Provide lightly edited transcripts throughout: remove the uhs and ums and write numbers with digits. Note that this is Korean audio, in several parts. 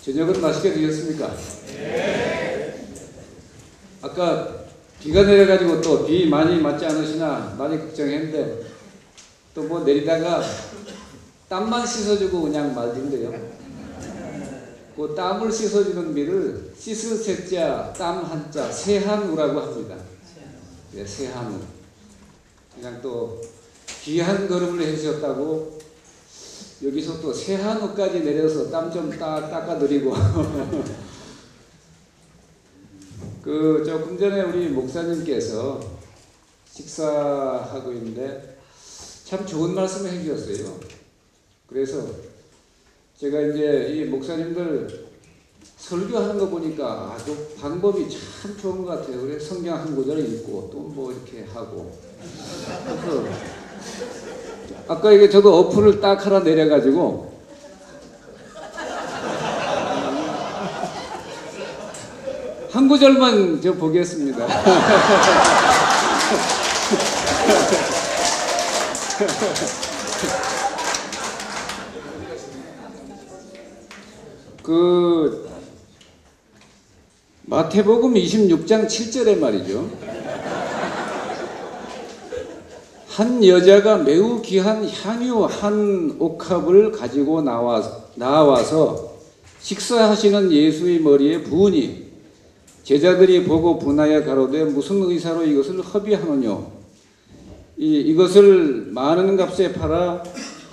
저녁은 맛있게 드셨습니까? 네. 아까 비가 내려가지고 또 비 많이 맞지 않으시나 많이 걱정했는데 또 뭐 내리다가 땀만 씻어주고 그냥 말던데요. 그 땀을 씻어주는 비를 씻을 세자 땀 한자 세한우라고 합니다. 네, 세한우. 그냥 또 귀한 걸음을 해주셨다고 여기서 또 세한우까지 내려서 땀 좀 닦아드리고 그 조금 전에 우리 목사님께서 식사하고 있는데 참 좋은 말씀을 해주셨어요. 그래서 제가 이제 이 목사님들 설교하는 거 보니까 아주 방법이 참 좋은 것 같아요. 그래서 성경 한 구절 읽고 또 뭐 이렇게 하고. 그래서 아까 이게 저도 어플을 딱 하나 내려가지고 한 구절만 저 보겠습니다. 그 마태복음 26장 7절에 말이죠. 한 여자가 매우 귀한 향유 한 옥합을 가지고 나와서 식사하시는 예수의 머리에 부으니 제자들이 보고 분하여 가로되 무슨 의사로 이것을 허비하느뇨. 이것을 많은 값에 팔아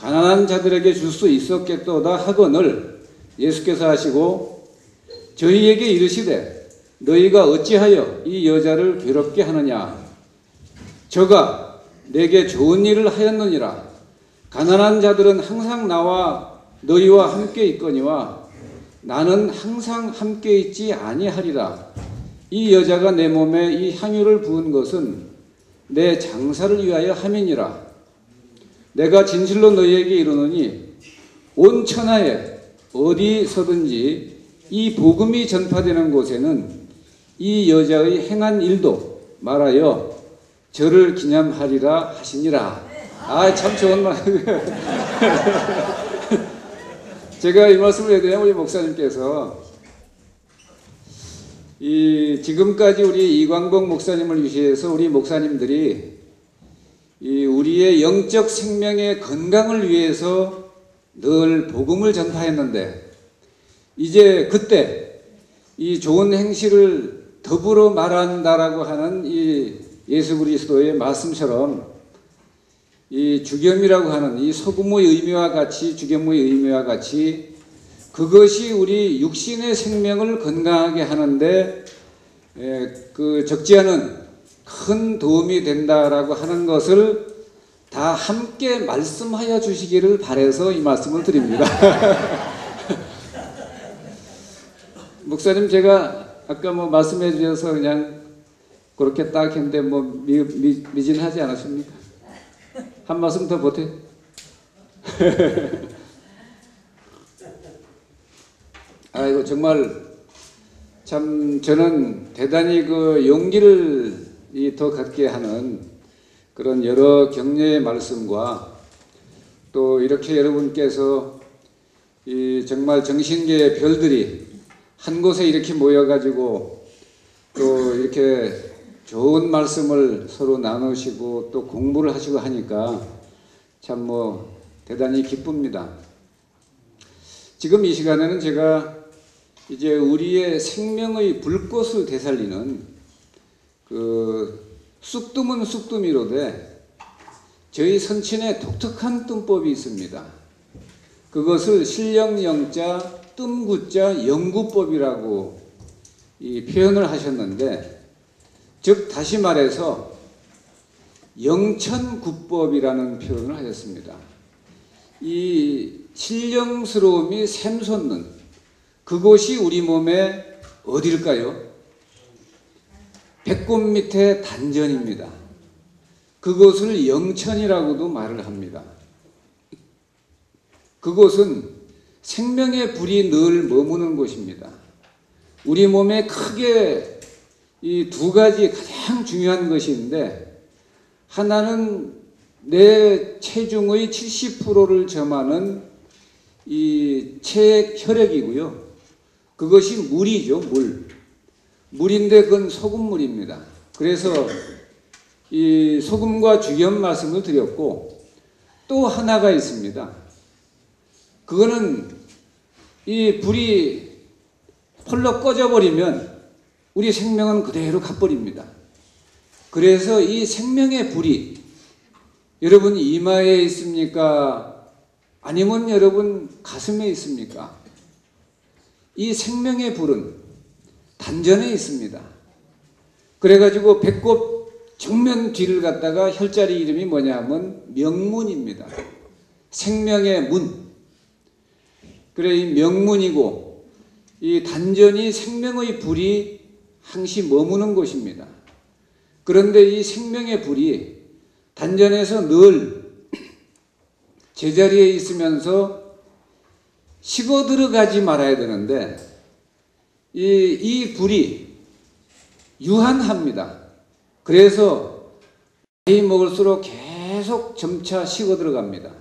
가난한 자들에게 줄 수 있었겠도다 하거늘 예수께서 하시고 저희에게 이르시되 너희가 어찌하여 이 여자를 괴롭게 하느냐. 저가 내게 좋은 일을 하였느니라. 가난한 자들은 항상 나와 너희와 함께 있거니와 나는 항상 함께 있지 아니하리라. 이 여자가 내 몸에 이 향유를 부은 것은 내 장사를 위하여 함이니라. 내가 진실로 너희에게 이르노니 온 천하에 어디서든지 이 복음이 전파되는 곳에는 이 여자의 행한 일도 말하여 저를 기념하리라 하시니라. 아, 참 좋은 말. 제가 이 말씀을 해드리면 우리 목사님께서 지금까지 우리 이광복 목사님을 위해서 우리 목사님들이 우리의 영적 생명의 건강을 위해서 늘 복음을 전파했는데 이제 그때 이 좋은 행실을 더불어 말한다라고 하는 이 예수 그리스도의 말씀처럼 이 주겸이라고 하는 이 소금의 의미와 같이 주겸의 의미와 같이 그것이 우리 육신의 생명을 건강하게 하는데 그 적지 않은 큰 도움이 된다라고 하는 것을 다 함께 말씀하여 주시기를 바라서 이 말씀을 드립니다. 목사님 제가 아까 뭐 말씀해 주셔서 그냥 그렇게 딱 했는데 뭐 미진하지 않으십니까? 한 말씀 더 보태. 아이고 정말 참 저는 대단히 그 용기를 더 갖게 하는 그런 여러 격려의 말씀과 또 이렇게 여러분께서 정말 정신계의 별들이 한 곳에 이렇게 모여가지고 또 이렇게 좋은 말씀을 서로 나누시고 또 공부를 하시고 하니까 참 뭐 대단히 기쁩니다. 지금 이 시간에는 제가 이제 우리의 생명의 불꽃을 되살리는 그 쑥뜸은 쑥뜸이로되 저희 선친의 독특한 뜸법이 있습니다. 그것을 신령영자 뜸구자 영구법이라고 표현을 하셨는데 즉 다시 말해서 영천구법이라는 표현을 하셨습니다. 이 신령스러움이 샘솟는 그곳이 우리 몸에 어딜까요? 배꼽 밑에 단전입니다. 그것을 영천이라고도 말을 합니다. 그곳은 생명의 불이 늘 머무는 곳입니다. 우리 몸에 크게 이 두 가지 가장 중요한 것이 있는데 하나는 내 체중의 70%를 점하는 이 체액혈액이고요. 그것이 물이죠, 물. 물인데 그건 소금물입니다. 그래서 이 소금과 주겸 말씀을 드렸고, 또 하나가 있습니다. 그거는 이 불이 펄럭 꺼져버리면 우리 생명은 그대로 가버립니다. 그래서 이 생명의 불이 여러분 이마에 있습니까? 아니면 여러분 가슴에 있습니까? 이 생명의 불은 단전에 있습니다. 그래가지고 배꼽 정면 뒤를 갖다가 혈자리 이름이 뭐냐면 명문입니다. 생명의 문. 그래, 이 명문이고 이 단전이 생명의 불이 항시 머무는 곳입니다. 그런데 이 생명의 불이 단전에서 늘 제자리에 있으면서 식어 들어가지 말아야 되는데 이 불이 유한합니다. 그래서 나이 먹을수록 계속 점차 식어 들어갑니다.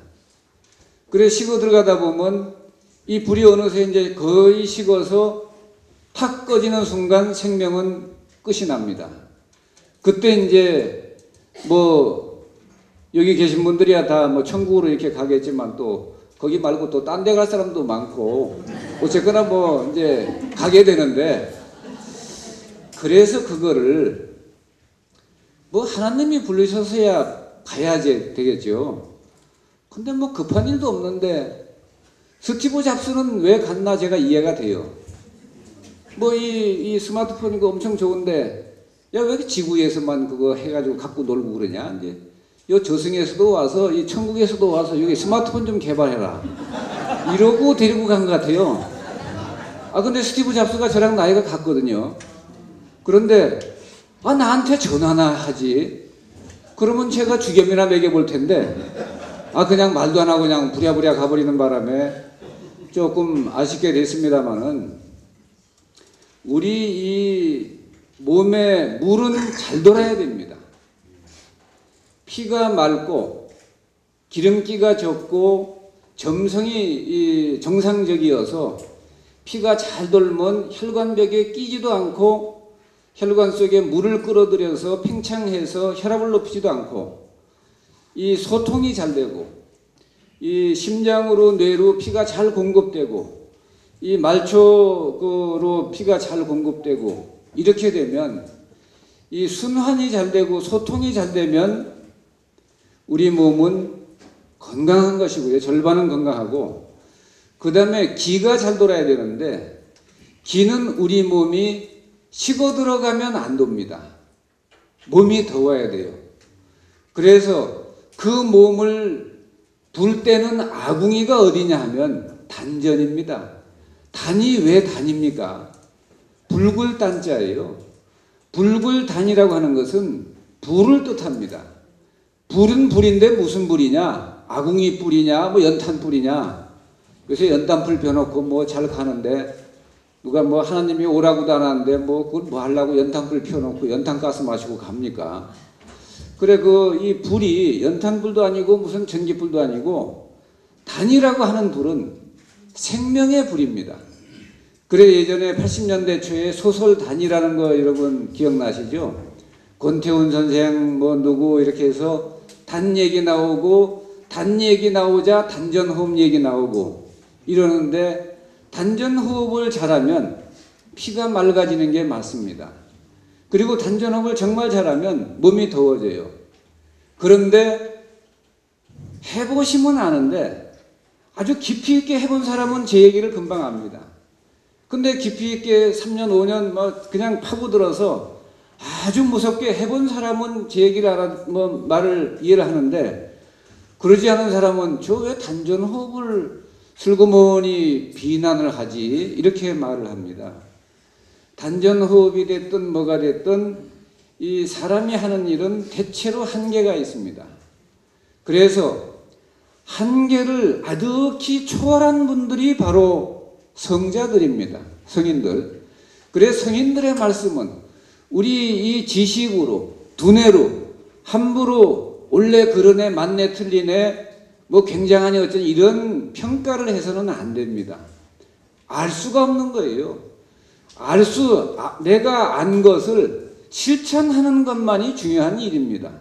그래 식어 들어가다 보면 이 불이 어느새 이제 거의 식어서 탁 꺼지는 순간 생명은 끝이 납니다. 그때 이제 뭐 여기 계신 분들이야 다 뭐 천국으로 이렇게 가겠지만 또 거기 말고 또 딴 데 갈 사람도 많고 어쨌거나 뭐 이제 가게 되는데, 그래서 그거를 뭐 하나님이 부르셔서야 가야지 되겠죠. 근데 뭐 급한 일도 없는데 스티브 잡스는 왜 갔나 제가 이해가 돼요. 뭐 이 스마트폰 이거 엄청 좋은데 야 왜 지구에서만 그거 해가지고 갖고 놀고 그러냐. 이제 요 저승에서도 와서 이 천국에서도 와서 여기 스마트폰 좀 개발해라 이러고 데리고 간 것 같아요. 아 근데 스티브 잡스가 저랑 나이가 같거든요. 그런데 아 나한테 전화나 하지. 그러면 제가 주겸이나 먹여볼 텐데 아 그냥 말도 안 하고 그냥 부랴부랴 가버리는 바람에 조금 아쉽게 됐습니다마는, 우리 이 몸에 물은 잘 돌아야 됩니다. 피가 맑고 기름기가 적고 점성이 정상적이어서 피가 잘 돌면 혈관벽에 끼지도 않고 혈관 속에 물을 끌어들여서 팽창해서 혈압을 높이지도 않고 이 소통이 잘 되고 이 심장으로 뇌로 피가 잘 공급되고 이 말초로 피가 잘 공급되고 이렇게 되면 이 순환이 잘 되고 소통이 잘 되면 우리 몸은 건강한 것이고요. 절반은 건강하고 그 다음에 기가 잘 돌아야 되는데 기는 우리 몸이 식어 들어가면 안 돕니다. 몸이 더워야 돼요. 그래서 그 몸을 불 때는 아궁이가 어디냐 하면 단전입니다. 단이 왜 단입니까? 불굴단자예요. 불굴단이라고 하는 것은 불을 뜻합니다. 불은 불인데 무슨 불이냐? 아궁이 불이냐? 뭐 연탄 불이냐? 요새 연탄불 펴놓고 뭐 잘 가는데 누가 뭐 하나님이 오라고도 안 하는데 뭐 그걸 뭐 하려고 연탄불 펴놓고 연탄가스 마시고 갑니까? 그래 이 불이 연탄불도 아니고 무슨 전기불도 아니고 단이라고 하는 불은 생명의 불입니다. 그래 예전에 80년대 초에 소설 단이라는 거 여러분 기억나시죠? 권태훈 선생 뭐 누구 이렇게 해서 단 얘기 나오고 단 얘기 나오자 단전호흡 얘기 나오고 이러는데 단전호흡을 잘하면 피가 맑아지는 게 맞습니다. 그리고 단전호흡을 정말 잘하면 몸이 더워져요. 그런데 해보시면 아는데 아주 깊이 있게 해본 사람은 제 얘기를 금방 압니다. 근데 깊이 있게 3년 5년 뭐 그냥 파고들어서 아주 무섭게 해본 사람은 제 얘기를 말을 이해를 하는데 그러지 않은 사람은 저 왜 단전호흡을 슬그머니 비난을 하지 이렇게 말을 합니다. 단전호흡이 됐든 뭐가 됐든 이 사람이 하는 일은 대체로 한계가 있습니다. 그래서 한계를 아득히 초월한 분들이 바로 성자들입니다. 성인들. 그래서 성인들의 말씀은 우리 이 지식으로 두뇌로 함부로 옳네 그러네 맞네 틀리네 뭐 굉장하니 어쩌니 이런 평가를 해서는 안 됩니다. 알 수가 없는 거예요. 내가 안 것을 실천하는 것만이 중요한 일입니다.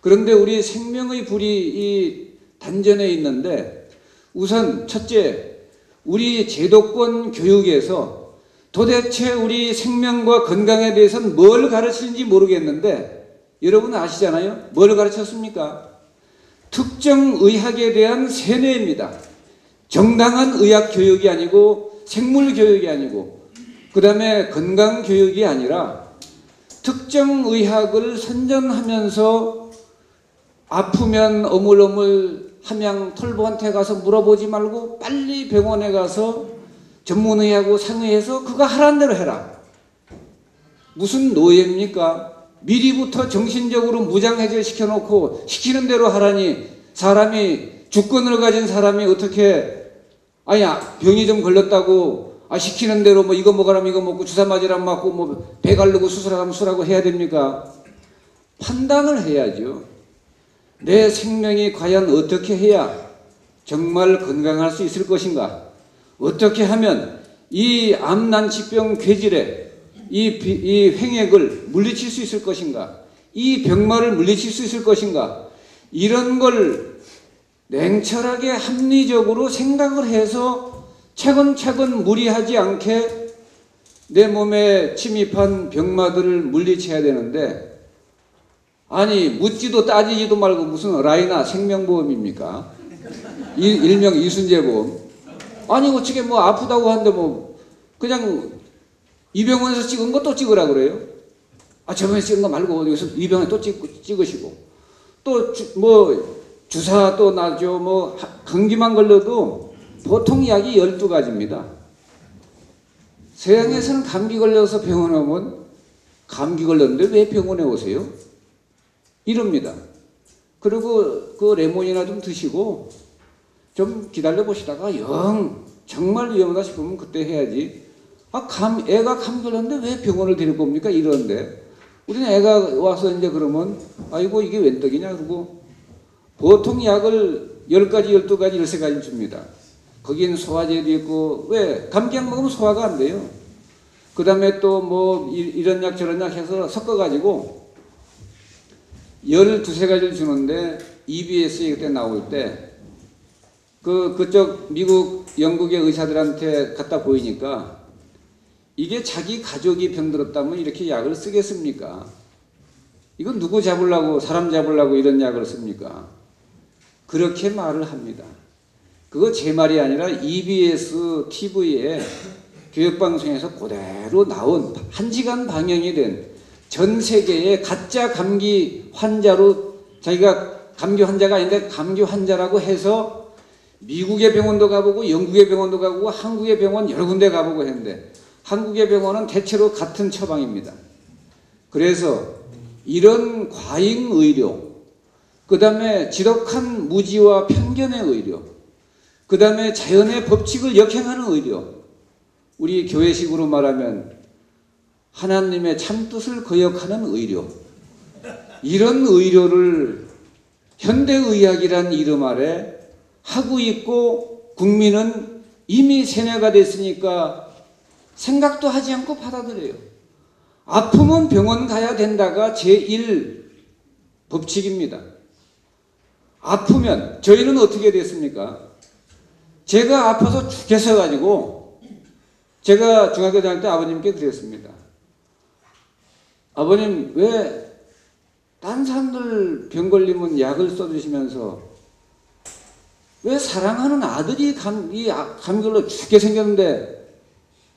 그런데 우리 생명의 불이 이 단전에 있는데 우선 첫째, 우리 제도권 교육에서 도대체 우리 생명과 건강에 대해서는 뭘 가르치는지 모르겠는데 여러분 아시잖아요? 뭘 가르쳤습니까? 특정 의학에 대한 세뇌입니다. 정당한 의학 교육이 아니고 생물 교육이 아니고 그 다음에 건강 교육이 아니라 특정 의학을 선전하면서 아프면 어물어물 함양 털보한테 가서 물어보지 말고 빨리 병원에 가서 전문의하고 상의해서 그거 하라는 대로 해라. 무슨 노예입니까? 미리부터 정신적으로 무장해제 시켜놓고 시키는 대로 하라니 사람이 주권을 가진 사람이 어떻게 아니야 병이 좀 걸렸다고 시키는 대로 뭐 이거 먹으라면 이거 먹고 주사 맞으라면 맞고 뭐 배 가르고 수술하라면 수술하고 해야 됩니까? 판단을 해야죠. 내 생명이 과연 어떻게 해야 정말 건강할 수 있을 것인가? 어떻게 하면 이 암난치병 괴질에 이 횡액을 물리칠 수 있을 것인가? 이 병마를 물리칠 수 있을 것인가? 이런 걸 냉철하게 합리적으로 생각을 해서 차근차근 무리하지 않게 내 몸에 침입한 병마들을 물리쳐야 되는데 아니 묻지도 따지지도 말고 무슨 라이나 생명보험입니까? 일명 이순재보험. 아니 어떻게 뭐 아프다고 하는데 뭐 그냥 이 병원에서 찍은 거 또 찍으라 그래요? 저번에 찍은 거 말고 여기서 이 병원에 또 찍으시고 또 뭐 주사 또 나죠. 뭐 감기만 걸려도 보통 약이 12가지입니다. 서양에서는 감기 걸려서 병원에 오면 감기 걸렸는데 왜 병원에 오세요? 이럽니다. 그리고 그 레몬이나 좀 드시고 좀 기다려 보시다가 영 정말 위험하다 싶으면 그때 해야지. 애가 감기 걸렸는데 왜 병원을 데리고 옵니까? 이러는데 우리는 애가 와서 이제 그러면 아이고 이게 웬 떡이냐 그러고 보통 약을 10가지, 12가지, 13가지 줍니다. 거긴 소화제도 있고 왜? 감기약 먹으면 소화가 안 돼요. 그 다음에 또 뭐 이런 약 저런 약 해서 섞어가지고 12~13가지를 주는데 EBS에 그때 나올 때 그쪽 미국 영국의 의사들한테 갖다 보이니까 이게 자기 가족이 병들었다면 이렇게 약을 쓰겠습니까? 이건 누구 잡으려고 사람 잡으려고 이런 약을 씁니까? 그렇게 말을 합니다. 그거 제 말이 아니라 EBS TV에 교육방송에서 그대로 나온 1시간 방영이 된 전 세계의 가짜 감기 환자로 자기가 감기 환자가 아닌데 감기 환자라고 해서 미국의 병원도 가보고 영국의 병원도 가보고 한국의 병원 여러 군데 가보고 했는데 한국의 병원은 대체로 같은 처방입니다. 그래서 이런 과잉 의료, 그 다음에 지독한 무지와 편견의 의료, 그 다음에 자연의 법칙을 역행하는 의료, 우리 교회식으로 말하면 하나님의 참뜻을 거역하는 의료, 이런 의료를 현대의학이란 이름 아래 하고 있고 국민은 이미 세뇌가 됐으니까 생각도 하지 않고 받아들여요. 아프면 병원 가야 된다가 제1 법칙입니다. 아프면 저희는 어떻게 됐습니까? 제가 아파서 죽겠어 가지고 제가 중학교 다닐 때 아버님께 그랬습니다. 아버님 왜 딴 사람들 병 걸리면 약을 써주시면서 왜 사랑하는 아들이 감기 걸려 죽게 생겼는데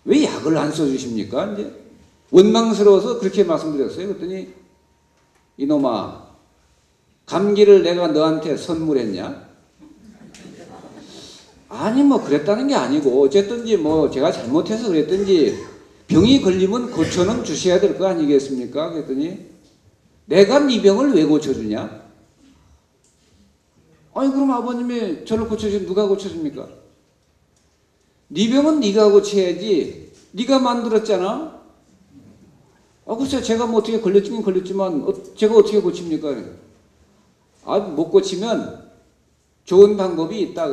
왜 약을 안 써주십니까? 이제 원망스러워서 그렇게 말씀드렸어요. 그랬더니 이놈아 감기를 내가 너한테 선물했냐? 아니 뭐 그랬다는 게 아니고 어쨌든지 뭐 제가 잘못해서 그랬든지 병이 걸리면 고쳐는 주셔야 될 거 아니겠습니까? 그랬더니 내가 네 병을 왜 고쳐주냐? 아니 그럼 아버님이 저를 고쳐주면 누가 고쳐줍니까? 네 병은 네가 고쳐야지. 네가 만들었잖아. 글쎄 제가 뭐 어떻게 걸렸긴 걸렸지만 제가 어떻게 고칩니까? 못 고치면 좋은 방법이 있다.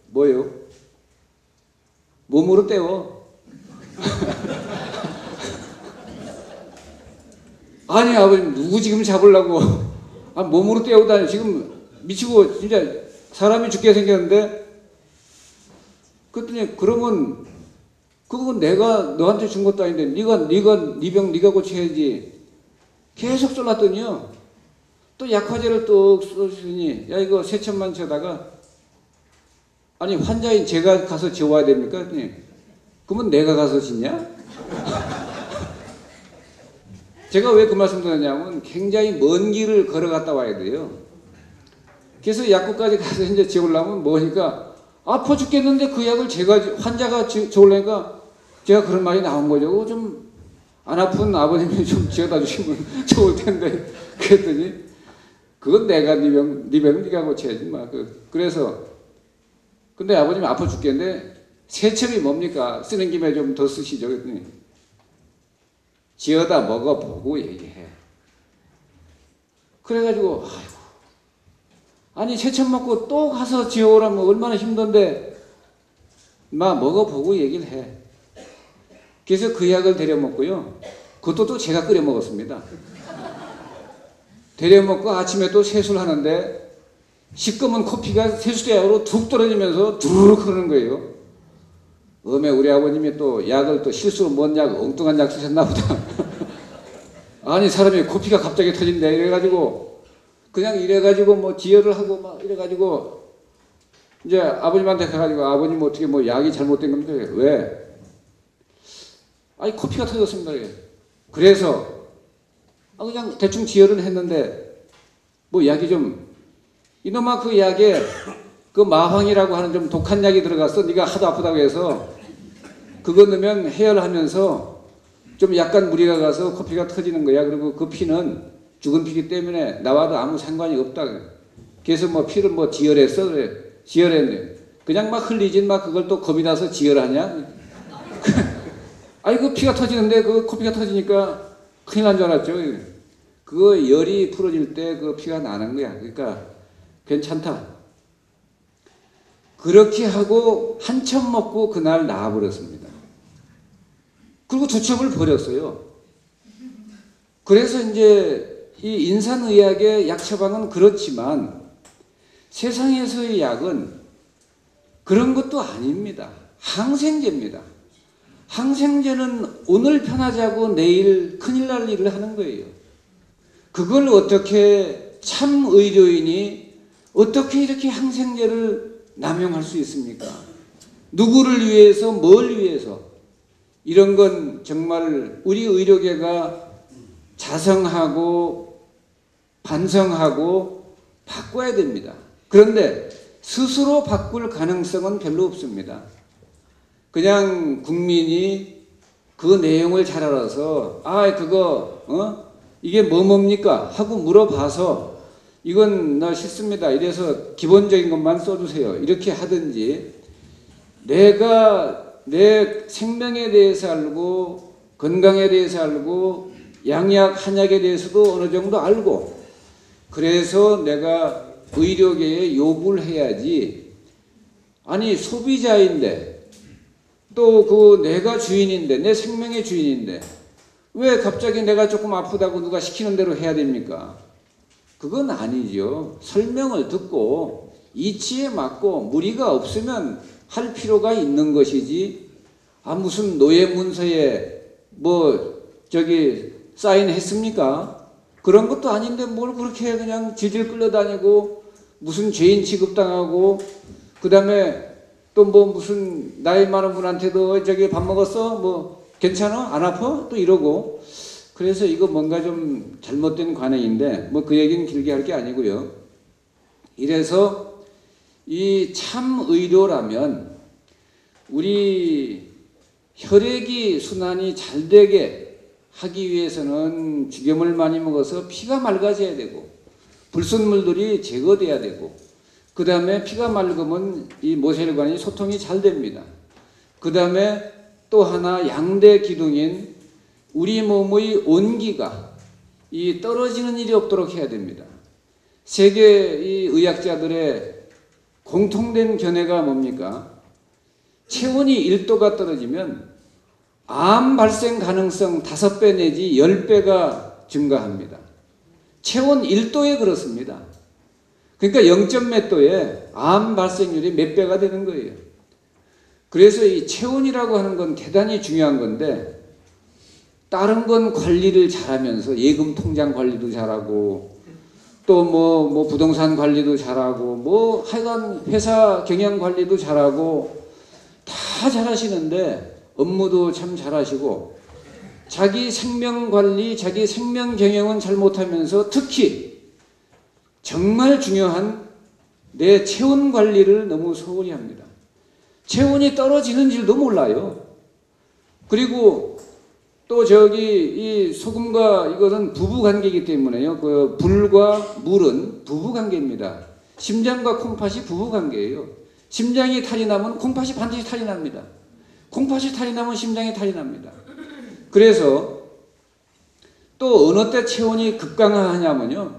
뭐예요? 몸으로 때워. 아니 아버님 누구 지금 잡으려고 아, 몸으로 떼고 다녀. 지금 미치고 진짜 사람이 죽게 생겼는데. 그랬더니 그러면 그건 내가 너한테 준 것도 아닌데 네 병 네가 고쳐야지. 계속 쏠랐더니요. 또 약화제를 또 써주니 야 이거 세천만 쳐다가 아니 환자인 제가 가서 지워야 됩니까? 그랬더니 그러면 내가 가서 짓냐? 제가 왜 그 말씀 드렸냐면 굉장히 먼 길을 걸어갔다 와야 돼요. 그래서 약국까지 가서 이제 지우려면 뭐니까 아파 죽겠는데 그 약을 환자가 지우려니까 제가 그런 말이 나온 거죠. 좀 안 아픈 아버님이 좀 지어다 주시면 좋을 텐데. 그랬더니 그건 내가 네 병 네가 고쳐야지 막. 그래서 근데 아버님이 아파 죽겠는데 세첩이 뭡니까? 쓰는 김에 좀 더 쓰시죠. 그랬더니 지어다 먹어보고 얘기해. 그래가지고 아이고 아니 세첩 먹고 또 가서 지어오라면 얼마나 힘든데 막 먹어보고 얘기를 해. 그래서 그 약을 데려 먹고요. 그것도 또 제가 끓여 먹었습니다. 데려 먹고 아침에 또 세수를 하는데 시꺼먼 코피가 세수대약으로 툭 떨어지면서 두르륵 흐르는 거예요. 어메 우리 아버님이 또 약을 또 실수로 뭔 약 엉뚱한 약 쓰셨나 보다. 아니 사람이 코피가 갑자기 터진대 이래가지고 그냥 이래가지고 뭐 지혈을 하고 막 이래가지고 이제 아버님한테 가가지고 아버님 어떻게 뭐 약이 잘못된 겁니까? 왜? 아니 코피가 터졌습니다. 그래서 그냥 대충 지혈은 했는데 뭐 약이 좀 이놈아 그 약에 그 마황이라고 하는 좀 독한 약이 들어갔어. 네가 하도 아프다고 해서 그거 넣으면 해열하면서 좀 약간 무리가 가서 코피가 터지는 거야. 그리고 그 피는 죽은 피기 때문에 나와도 아무 상관이 없다. 그래서 뭐 피를 뭐 지혈했어. 그래. 지혈했네. 그냥 막 흘리진 막 그걸 또 겁이 나서 지혈하냐? 아니 그 피가 터지는데 그 코피가 터지니까 큰일 난 줄 알았죠. 그거 열이 풀어질 때 그 피가 나는 거야. 그러니까 괜찮다. 그렇게 하고 한 첩 먹고 그날 나와버렸습니다. 그리고 두 첩을 버렸어요. 그래서 이제 이 인산의학의 약 처방은 그렇지만 세상에서의 약은 그런 것도 아닙니다. 항생제입니다. 항생제는 오늘 편하자고 내일 큰일 날 일을 하는 거예요. 그걸 어떻게 참 의료인이 어떻게 이렇게 항생제를 남용할 수 있습니까? 누구를 위해서 뭘 위해서? 이런 건 정말 우리 의료계가 자성하고 반성하고 바꿔야 됩니다. 그런데 스스로 바꿀 가능성은 별로 없습니다. 그냥 국민이 그 내용을 잘 알아서 그거 이게 뭡니까? 하고 물어봐서 이건 나 싫습니다. 이래서 기본적인 것만 써주세요. 이렇게 하든지 내가 내 생명에 대해서 알고 건강에 대해서 알고 양약 한약에 대해서도 어느 정도 알고 그래서 내가 의료계에 요구를 해야지. 아니 소비자인데 또 그 내가 주인인데 내 생명의 주인인데 왜 갑자기 내가 조금 아프다고 누가 시키는 대로 해야 됩니까? 그건 아니죠. 설명을 듣고 이치에 맞고 무리가 없으면 할 필요가 있는 것이지. 무슨 노예 문서에 뭐 사인했습니까? 그런 것도 아닌데 뭘 그렇게 그냥 질질 끌려다니고 무슨 죄인 취급당하고 그 다음에 또 뭐 무슨 나이 많은 분한테도 밥 먹었어? 뭐 괜찮아? 안 아파? 또 이러고. 그래서 이거 뭔가 좀 잘못된 관행인데 뭐 그 얘기는 길게 할 게 아니고요. 이래서 이 참 의료라면 우리 혈액이 순환이 잘 되게 하기 위해서는 죽염을 많이 먹어서 피가 맑아져야 되고 불순물들이 제거돼야 되고 그 다음에 피가 맑으면 이 모세혈관이 소통이 잘 됩니다. 그 다음에 또 하나 양대 기둥인 우리 몸의 온기가 이 떨어지는 일이 없도록 해야 됩니다. 세계 이 의학자들의 공통된 견해가 뭡니까? 체온이 1도가 떨어지면 암 발생 가능성 5배 내지 10배가 증가합니다. 체온 1도에 그렇습니다. 그러니까 0점 몇 도에 암 발생률이 몇 배가 되는 거예요. 그래서 이 체온이라고 하는 건 대단히 중요한 건데, 다른 건 관리를 잘하면서 예금 통장 관리도 잘하고 또 뭐 부동산 관리도 잘하고 뭐 하여간 회사 경영 관리도 잘하고 다 잘하시는데 업무도 참 잘하시고 자기 생명 관리, 자기 생명 경영은 잘 못하면서 특히 정말 중요한 내 체온 관리를 너무 소홀히 합니다. 체온이 떨어지는 줄도 몰라요. 그리고 또 이 소금과 이것은 부부관계이기 때문에요. 그 불과 물은 부부관계입니다. 심장과 콩팥이 부부관계예요. 심장이 탈이 나면 콩팥이 반드시 탈이 납니다. 콩팥이 탈이 나면 심장이 탈이 납니다. 그래서 또 어느 때 체온이 급강하냐면요.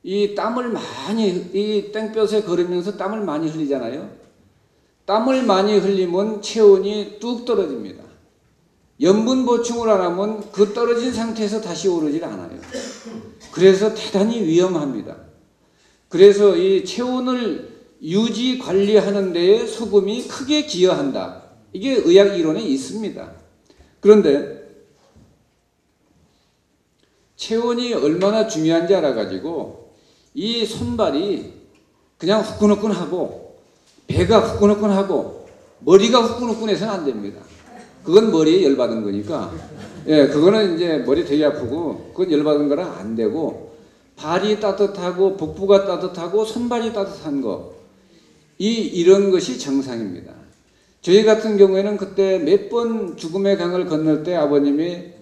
이 땀을 많이, 이 땡볕에 걸으면서 땀을 많이 흘리잖아요. 땀을 많이 흘리면 체온이 뚝 떨어집니다. 염분 보충을 안 하면 그 떨어진 상태에서 다시 오르질 않아요. 그래서 대단히 위험합니다. 그래서 이 체온을 유지 관리하는 데에 소금이 크게 기여한다. 이게 의학 이론에 있습니다. 그런데 체온이 얼마나 중요한지 알아가지고 이 손발이 그냥 후끈후끈하고 배가 후끈후끈하고 머리가 후끈후끈해서는 안 됩니다. 그건 머리에 열받은 거니까, 예, 그거는 이제 머리 되게 아프고, 그건 열받은 거랑 안 되고, 발이 따뜻하고, 복부가 따뜻하고, 손발이 따뜻한 거, 이런 것이 정상입니다. 저희 같은 경우에는 그때 몇 번 죽음의 강을 건널 때 아버님이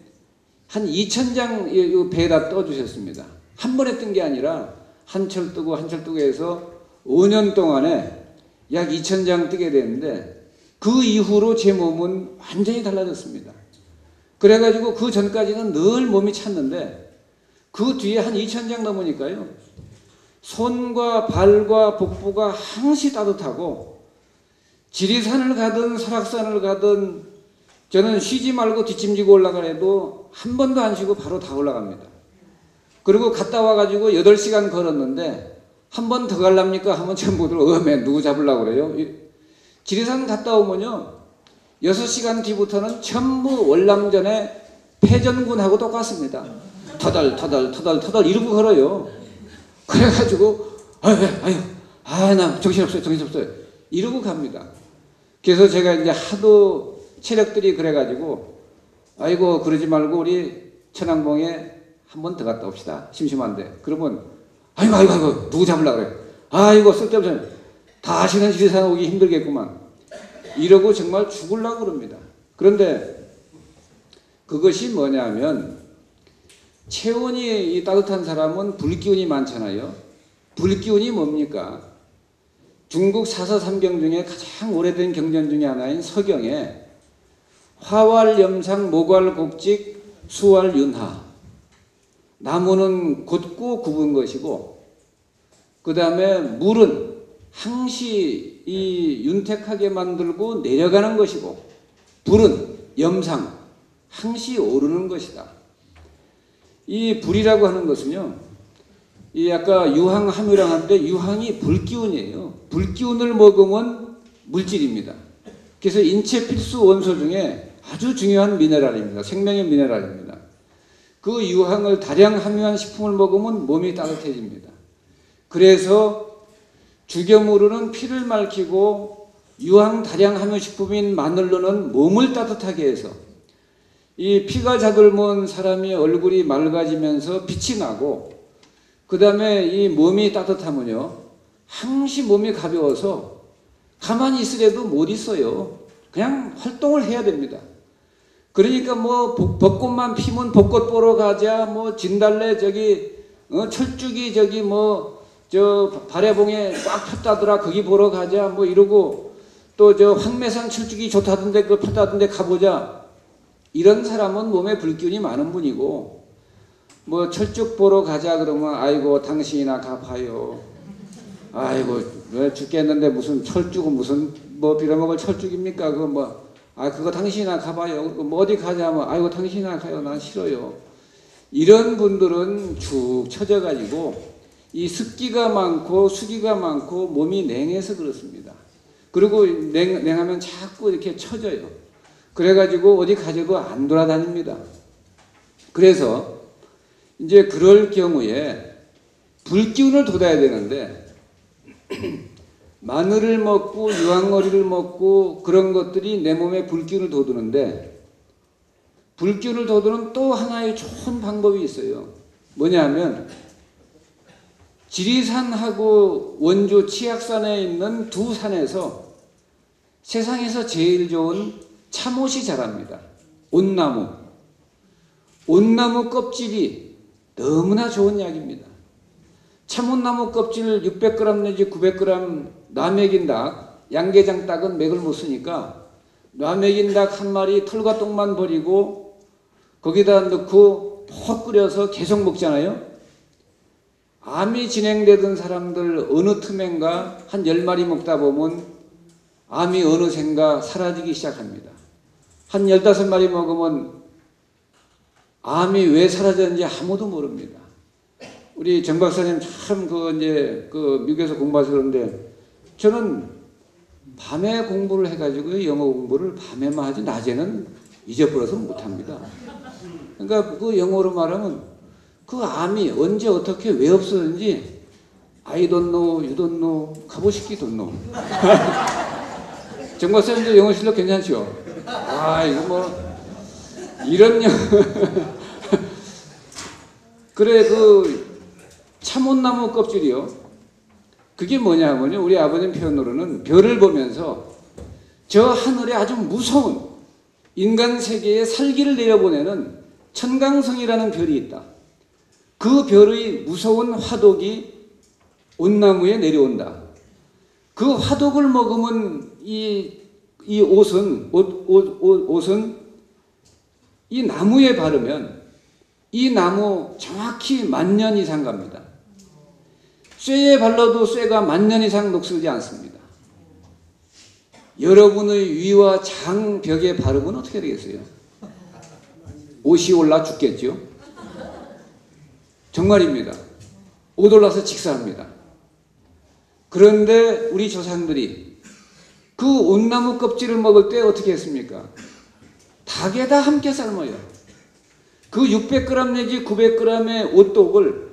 한 2,000장 배에다 떠주셨습니다. 한 번에 뜬 게 아니라, 한철 뜨고 해서 5년 동안에 약 2,000장 뜨게 되는데, 그 이후로 제 몸은 완전히 달라졌습니다. 그래가지고 그 전까지는 늘 몸이 찼는데 그 뒤에 한 2,000장 넘으니까요. 손과 발과 복부가 항시 따뜻하고 지리산을 가든 설악산을 가든 저는 쉬지 말고 뒷짐지고 올라가래도 한 번도 안 쉬고 바로 다 올라갑니다. 그리고 갔다 와가지고 8시간 걸었는데 한 번 더 갈랍니까 하면 전부들 누구 잡으려고 그래요? 지리산 갔다 오면요 6시간 뒤부터는 전부 월남전에 패전군하고 똑같습니다. 터덜 이러고 걸어요. 그래가지고 나 정신없어요 이러고 갑니다. 그래서 제가 이제 하도 체력들이 그래가지고 아이고 그러지 말고 우리 천왕봉에 한 번 더 갔다 옵시다. 심심한데. 그러면 아이고 누구 잡으려고 그래. 아이고 쓸데없어요. 다시는 지리산 오기 힘들겠구만. 이러고 정말 죽으려고 그럽니다. 그런데 그것이 뭐냐면 체온이 따뜻한 사람은 불기운이 많잖아요. 불기운이 뭡니까? 중국 사서삼경 중에 가장 오래된 경전 중에 하나인 서경에 화왈염상 목왈곡직 수왈윤하 나무는 곧고 굽은 것이고 그 다음에 물은 항시 이 윤택하게 만들고 내려가는 것이고 불은 염상 항시 오르는 것이다. 이 불이라고 하는 것은요. 이 아까 유황 함유랑 하는데 유황이 불기운이에요. 불기운을 먹으면 물질입니다. 그래서 인체 필수 원소 중에 아주 중요한 미네랄입니다. 생명의 미네랄입니다. 그 유황을 다량 함유한 식품을 먹으면 몸이 따뜻해집니다. 그래서 죽여무르는 피를 맑히고 유황 다량 함유 식품인 마늘로는 몸을 따뜻하게 해서 이 피가 자글문 사람이 얼굴이 맑아지면서 빛이 나고 그 다음에 이 몸이 따뜻하면요 항시 몸이 가벼워서 가만히 있으려도 못 있어요. 그냥 활동을 해야 됩니다. 그러니까 뭐 벚꽃만 피면 벚꽃 보러 가자, 뭐 진달래 철쭉이 발해봉에 꽉 폈다더라 거기 보러 가자 뭐 이러고 또 황매산 철쭉이 좋다던데 그 폈다던데 가보자. 이런 사람은 몸에 불균이 많은 분이고 뭐 철쭉 보러 가자 그러면 아이고 당신이나 가봐요. 아이고 왜 죽겠는데 무슨 철쭉은 무슨 뭐 빌어먹을 철쭉입니까? 그거 당신이나 가봐요. 뭐 어디 가자면 아이고 당신이나 가요. 난 싫어요. 이런 분들은 축 처져가지고 이 습기가 많고 수기가 많고 몸이 냉해서 그렇습니다. 그리고 냉하면 자꾸 이렇게 처져요. 그래가지고 어디 가져도 안 돌아다닙니다. 그래서 이제 그럴 경우에 불기운을 돋아야 되는데 마늘을 먹고 유황어리를 먹고 그런 것들이 내 몸에 불기운을 돋우는데 불기운을 돋우는 또 하나의 좋은 방법이 있어요. 뭐냐 하면 지리산하고 원주 치악산에 있는 두 산에서 세상에서 제일 좋은 참옷이 자랍니다. 온나무. 온나무 껍질이 너무나 좋은 약입니다. 참온나무 껍질 600g 내지 900g 놔먹인 닭, 양계장 닭은 맥을 못 쓰니까 놔먹인 닭 한 마리 털과 똥만 버리고 거기다 넣고 푹 끓여서 계속 먹잖아요. 암이 진행되던 사람들 어느 틈엔가 한 10마리 먹다 보면 암이 어느샌가 사라지기 시작합니다. 한 15마리 먹으면 암이 왜 사라졌는지 아무도 모릅니다. 우리 정 박사님 참 미국에서 공부하셔서 그런데 저는 밤에 공부를 해가지고 영어 공부를 밤에만 하지 낮에는 잊어버려서 못합니다. 그러니까 그 영어로 말하면 그 암이 언제 어떻게 왜 없었는지 I don't know, you don't know, 가보시기 don't know. 정 박사님도 영어 실력 괜찮죠? 아 이거 뭐 이런 그래 그 참온나무 껍질이요. 그게 뭐냐면요. 우리 아버님 표현으로는 별을 보면서 저 하늘에 아주 무서운 인간 세계에 살기를 내려보내는 천강성이라는 별이 있다. 그 별의 무서운 화독이 온나무에 내려온다. 그 화독을 먹으면 이 옷은 이 나무에 바르면 이 나무 정확히 10,000년 이상 갑니다. 쇠에 발라도 쇠가 10,000년 이상 녹슬지 않습니다. 여러분의 위와 장벽에 바르면 어떻게 되겠어요? 옷이 올라 죽겠죠? 정말입니다. 옷 올라서 직사합니다. 그런데 우리 조상들이 그 온나무 껍질을 먹을 때 어떻게 했습니까? 닭에다 함께 삶아요. 그 600g 내지 900g의 오똑을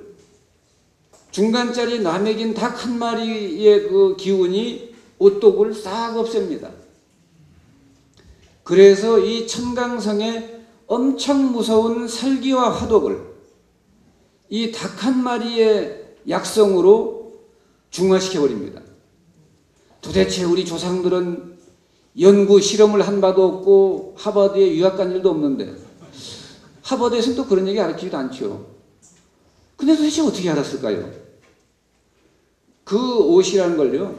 중간짜리 놔먹인 닭 한 마리의 그 기운이 오똑을 싹 없앱니다. 그래서 이 천강성의 엄청 무서운 살기와 화독을 이 닭 한 마리의 약성으로 중화시켜버립니다. 도대체 우리 조상들은 연구 실험을 한 바도 없고 하버드에 유학 간 일도 없는데 하버드에서는 또 그런 얘기 가르치지도 않죠. 근데 도대체 어떻게 알았을까요? 그 옷이라는 걸요.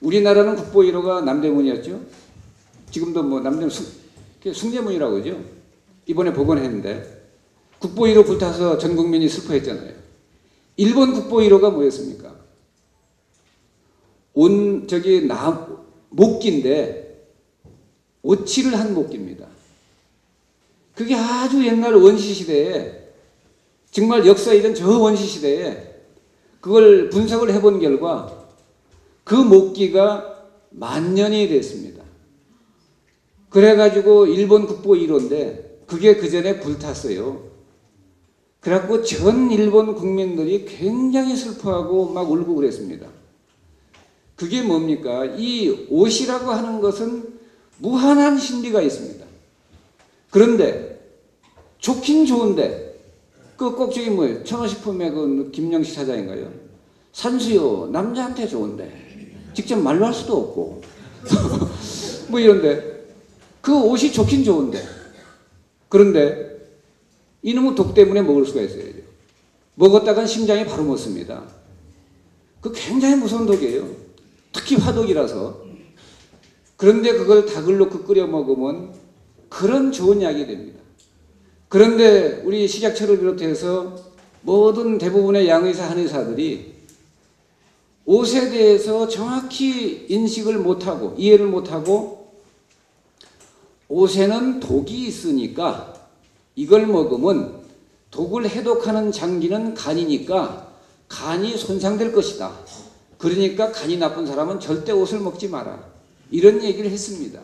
우리나라는 국보 1호가 남대문이었죠. 지금도 뭐 남대문 숭례문이라고 그러죠. 이번에 복원했는데 국보 1호 불타서 전 국민이 슬퍼했잖아요. 일본 국보 1호가 뭐였습니까? 목기인데 오칠을 한 목기입니다. 그게 아주 옛날 원시시대에 정말 역사 이전 저 원시시대에 그걸 분석을 해본 결과 그 목기가 10,000년이 됐습니다. 그래가지고 일본 국보 1호인데 그게 그 전에 불탔어요. 그래갖고 전 일본 국민들이 굉장히 슬퍼하고 막 울고 그랬습니다. 그게 뭡니까? 이 옷이라고 하는 것은 무한한 신비가 있습니다. 그런데 좋긴 좋은데 그 꼭 저기 뭐예요? 천호식품의 그 김영식 사장인가요? 산수요 남자한테 좋은데 직접 말로 할 수도 없고 뭐 이런데 그 옷이 좋긴 좋은데 그런데 이놈의 독 때문에 먹을 수가 있어요. 먹었다간 심장이 바로 멎습니다. 그 굉장히 무서운 독이에요. 특히 화독이라서. 그런데 그걸 닭을 넣고 끓여 먹으면 그런 좋은 약이 됩니다. 그런데 우리 식약처를 비롯해서 모든 대부분의 양의사, 한의사들이 옷에 대해서 정확히 인식을 못하고 이해를 못하고 옷에는 독이 있으니까 이걸 먹으면 독을 해독하는 장기는 간이니까 간이 손상될 것이다. 그러니까 간이 나쁜 사람은 절대 옷을 먹지 마라. 이런 얘기를 했습니다.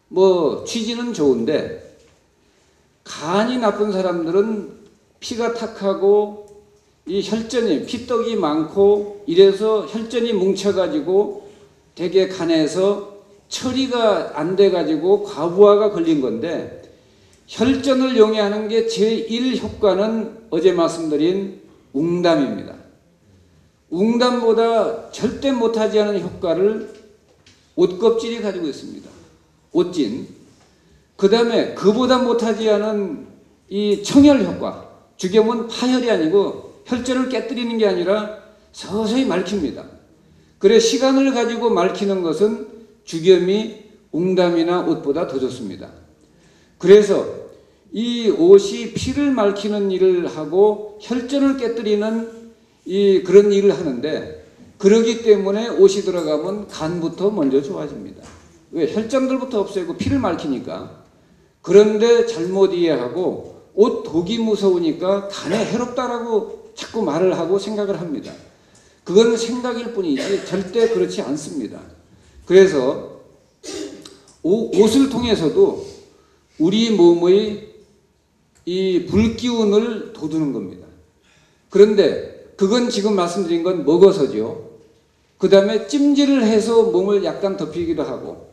뭐 취지는 좋은데 간이 나쁜 사람들은 피가 탁하고 이 혈전이 피떡이 많고 이래서 혈전이 뭉쳐가지고 되게 간에서 처리가 안 돼가지고 과부하가 걸린 건데 혈전을 용해하는 게 제1 효과는 어제 말씀드린 웅담입니다. 웅담보다 절대 못하지 않은 효과를 옷껍질이 가지고 있습니다. 옷진. 그 다음에 그보다 못하지 않은 이 청혈 효과. 죽염은 파혈이 아니고 혈전을 깨뜨리는 게 아니라 서서히 말킵니다. 그래 시간을 가지고 말키는 것은 죽염이 웅담이나 옷보다 더 좋습니다. 그래서 이 옷이 피를 말키는 일을 하고 혈전을 깨뜨리는 그런 일을 하는데 그러기 때문에 옷이 들어가면 간부터 먼저 좋아집니다. 왜? 혈전들부터 없애고 피를 말키니까. 그런데 잘못 이해하고 옷 독이 무서우니까 간에 해롭다라고 자꾸 말을 하고 생각을 합니다. 그건 생각일 뿐이지 절대 그렇지 않습니다. 그래서 옷을 통해서도 우리 몸의 이 불기운을 돋우는 겁니다. 그런데 그건 지금 말씀드린 건 먹어서죠. 그 다음에 찜질을 해서 몸을 약간 덮이기도 하고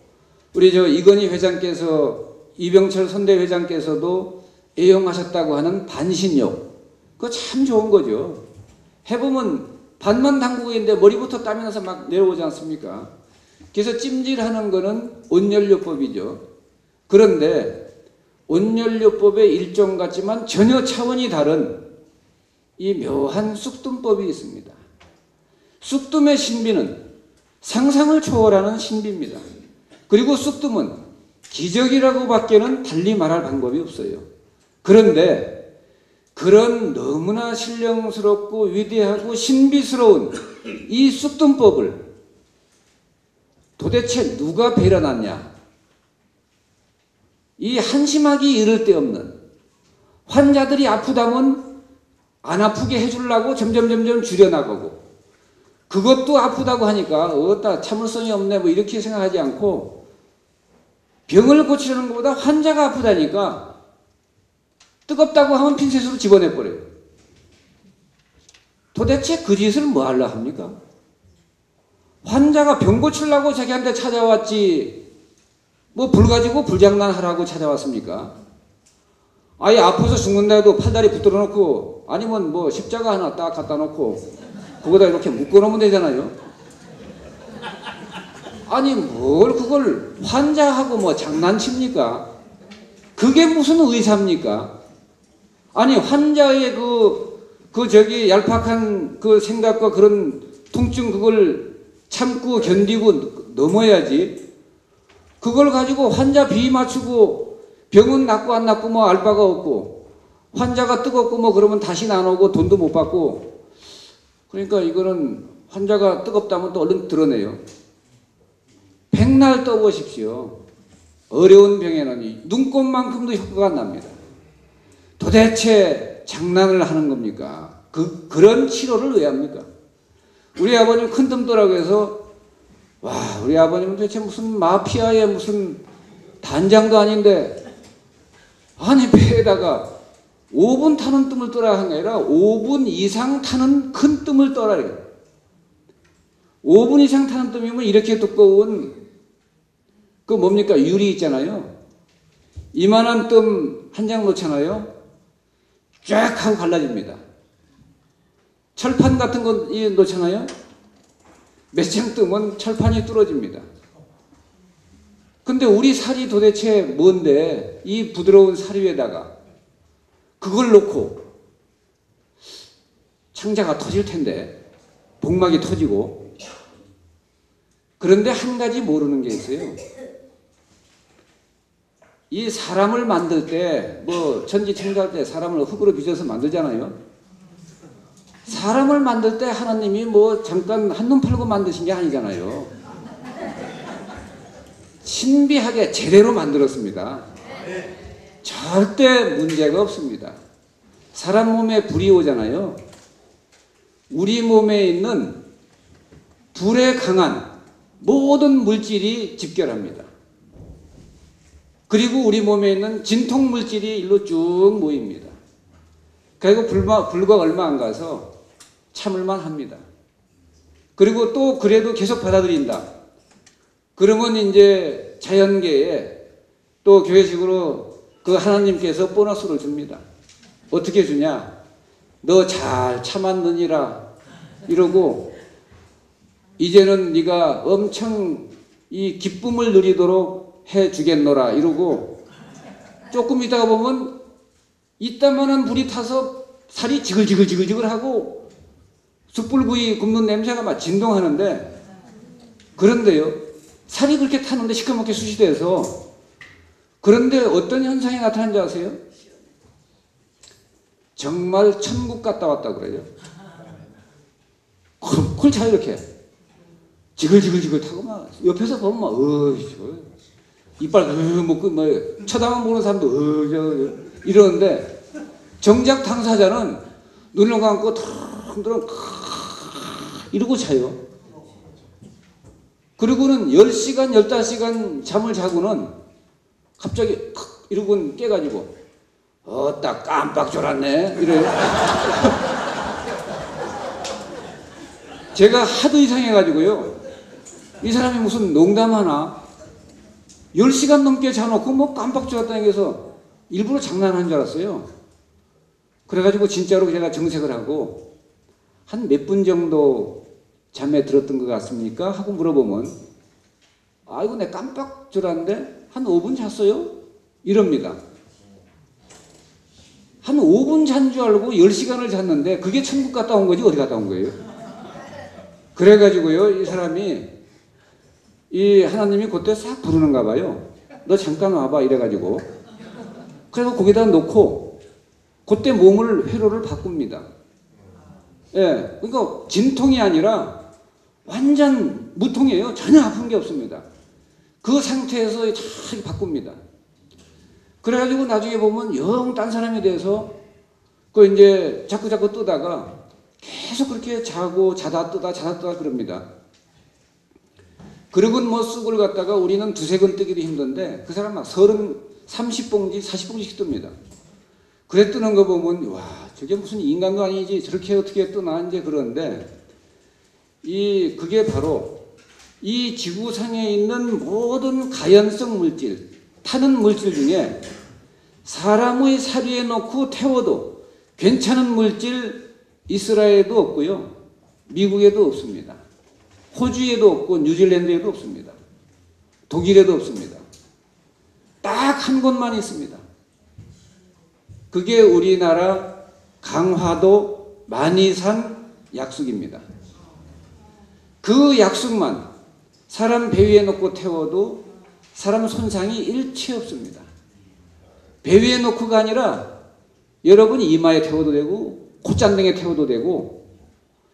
우리 이건희 회장께서 이병철 선대회장께서도 애용하셨다고 하는 반신욕 그거 참 좋은 거죠. 해보면 반만 담그고 있는데 머리부터 땀이 나서 막 내려오지 않습니까? 그래서 찜질하는 거는 온연료법이죠. 그런데 온연료법의 일종 같지만 전혀 차원이 다른 이 묘한 쑥뜸법이 있습니다. 쑥뜸의 신비는 상상을 초월하는 신비입니다. 그리고 쑥뜸은 기적이라고 밖에는 달리 말할 방법이 없어요. 그런데 그런 너무나 신령스럽고 위대하고 신비스러운 이 쑥뜸법을 도대체 누가 배려놨냐? 이 한심하기 이를 데 없는 환자들이 아프다면 안 아프게 해주려고 점점 줄여나가고 그것도 아프다고 하니까 어따 참을성이 없네 뭐 이렇게 생각하지 않고 병을 고치려는 것보다 환자가 아프다니까 뜨겁다고 하면 핀셋으로 집어내버려요. 도대체 그 짓을 뭐 하려 합니까? 환자가 병 고치려고 자기한테 찾아왔지 뭐 불 가지고 불장난하라고 찾아왔습니까? 아예 아파서 죽는다 해도 팔다리 붙들어 놓고 아니면 뭐 십자가 하나 딱 갖다 놓고 그거다 이렇게 묶어 놓으면 되잖아요. 아니 뭘 그걸 환자하고 뭐 장난칩니까? 그게 무슨 의사입니까? 아니 환자의 얄팍한 그 생각과 그런 통증 그걸 참고 견디고 넘어야지. 그걸 가지고 환자 비위 맞추고 병은 낫고 안 낫고 뭐 알 바가 없고 환자가 뜨겁고 뭐 그러면 다시 안 오고 돈도 못 받고 그러니까 이거는 환자가 뜨겁다면 또 얼른 드러내요. 백날 떠보십시오. 어려운 병에는 눈곱만큼도 효과가 납니다. 도대체 장난을 하는 겁니까? 그런 치료를 왜 합니까? 우리 아버님 큰 뜸떠라고 해서 와 우리 아버님은 도대체 무슨 마피아의 무슨 단장도 아닌데 아니 배에다가 5분 타는 뜸을 떠라 한 게 아니라 5분 이상 타는 큰 뜸을 떠라. 5분 이상 타는 뜸이면 이렇게 두꺼운 그 뭡니까 유리 있잖아요. 이만한 뜸 한 장 놓잖아요. 쫙 하고 갈라집니다. 철판 같은 거 놓잖아요. 몇 장 뜨면 철판이 뚫어집니다. 근데 우리 살이 도대체 뭔데 이 부드러운 살 위에다가 그걸 놓고 창자가 터질 텐데 복막이 터지고 그런데 한 가지 모르는 게 있어요. 이 사람을 만들 때 뭐 천지창조할 때 사람을 흙으로 빚어서 만들잖아요. 사람을 만들 때 하나님이 뭐 잠깐 한눈 팔고 만드신 게 아니잖아요. 신비하게 제대로 만들었습니다. 절대 문제가 없습니다. 사람 몸에 불이 오잖아요. 우리 몸에 있는 불에 강한 모든 물질이 집결합니다. 그리고 우리 몸에 있는 진통 물질이 일로 쭉 모입니다. 그리고 불과 얼마 안 가서 참을만 합니다. 그리고 또 그래도 계속 받아들인다. 그러면 이제 자연계에 또 교회식으로 그 하나님께서 보너스를 줍니다. 어떻게 주냐? 너 잘 참았느니라 이러고 이제는 네가 엄청 이 기쁨을 누리도록 해주겠노라 이러고 조금 있다가 보면 이따만한 불이 타서 살이 지글지글 하고 숯불구이 굽는 냄새가 막 진동하는데, 그런데요 살이 그렇게 타는데 시커멓게 숯이 돼서, 그런데 어떤 현상이 나타나는지 아세요? 정말 천국 갔다 왔다 그래요. 쿨쿨 차 이렇게 지글지글 타고 막 옆에서 보면 막 이빨 먹고 뭐 쳐다만 보는 사람도 이러는데, 정작 당사자는 눈을 감고 텅 이러고 자요. 그리고는 10시간 15시간 잠을 자고는 갑자기 이러고 깨가지고 딱 깜빡 졸았네 이래요. 제가 하도 이상해가지고요, 이 사람이 무슨 농담하나 10시간 넘게 자놓고 뭐 깜빡 졸았다는 게서 일부러 장난한 줄 알았어요. 그래가지고 진짜로 제가 정색을 하고 한 몇 분 정도 잠에 들었던 것 같습니까? 하고 물어보면 아이고 내 깜빡 졸았는데 한 5분 잤어요? 이럽니다. 한 5분 잔 줄 알고 10시간을 잤는데 그게 천국 갔다 온 거지 어디 갔다 온 거예요? 그래가지고요 이 사람이 이 하나님이 그때 싹 부르는가 봐요. 너 잠깐 와봐 이래가지고, 그래서 거기다 놓고 그때 몸을 회로를 바꿉니다. 예, 그러니까 진통이 아니라 완전 무통이에요. 전혀 아픈 게 없습니다. 그 상태에서 잘 바꿉니다. 그래가지고 나중에 보면 영 딴 사람이 돼서 그 이제 자꾸 뜨다가 계속 그렇게 자고 자다 뜨다 그럽니다. 그리고 뭐 쑥을 갖다가 우리는 두세 번 뜨기도 힘든데 그 사람 막 30봉지 40봉지씩 뜹니다. 그래 뜨는 거 보면 와 저게 무슨 인간도 아니지 저렇게 어떻게 뜨나 이제 그러는데, 그게 바로 이 지구상에 있는 모든 가연성 물질, 타는 물질 중에 사람의 사료에 넣고 태워도 괜찮은 물질 이스라엘에도 없고요, 미국에도 없습니다. 호주에도 없고 뉴질랜드에도 없습니다. 독일에도 없습니다. 딱 한 곳만 있습니다. 그게 우리나라 강화도 만이산 약숙입니다. 그 약숙만 사람 배 위에 놓고 태워도 사람 손상이 일체 없습니다. 배 위에 놓고가 아니라 여러분 이마에 태워도 되고 콧잔등에 태워도 되고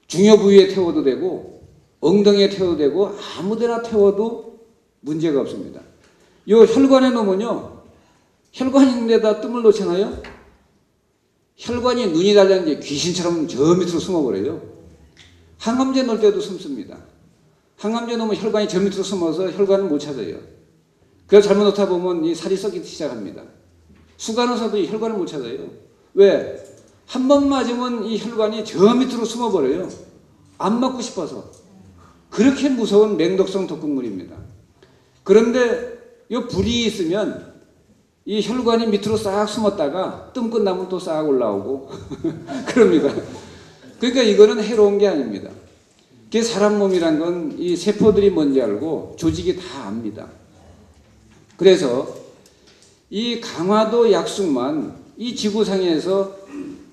중요 부위에 태워도 되고 엉덩이에 태워도 되고 아무데나 태워도 문제가 없습니다. 요 혈관에 놓으면요, 혈관 있는 데다 뜸을 놓잖아요. 혈관이 눈이 달렸는지 귀신처럼 저 밑으로 숨어버려요. 항암제 넣을 때도 숨습니다. 항암제 넣으면 혈관이 저 밑으로 숨어서 혈관을 못 찾아요. 그래서 잘못 놓다 보면 이 살이 썩기 시작합니다. 수간호사도 이 혈관을 못 찾아요. 왜? 한 번 맞으면 이 혈관이 저 밑으로 숨어버려요. 안 맞고 싶어서. 그렇게 무서운 맹독성 독극물입니다. 그런데 이 불이 있으면 이 혈관이 밑으로 싹 숨었다가 뜸 끝나면 또 싹 올라오고 그럽니다. 그러니까 이거는 해로운 게 아닙니다. 그게 사람 몸이란 건 이 세포들이 뭔지 알고 조직이 다 압니다. 그래서 이 강화도 약숙만, 이 지구상에서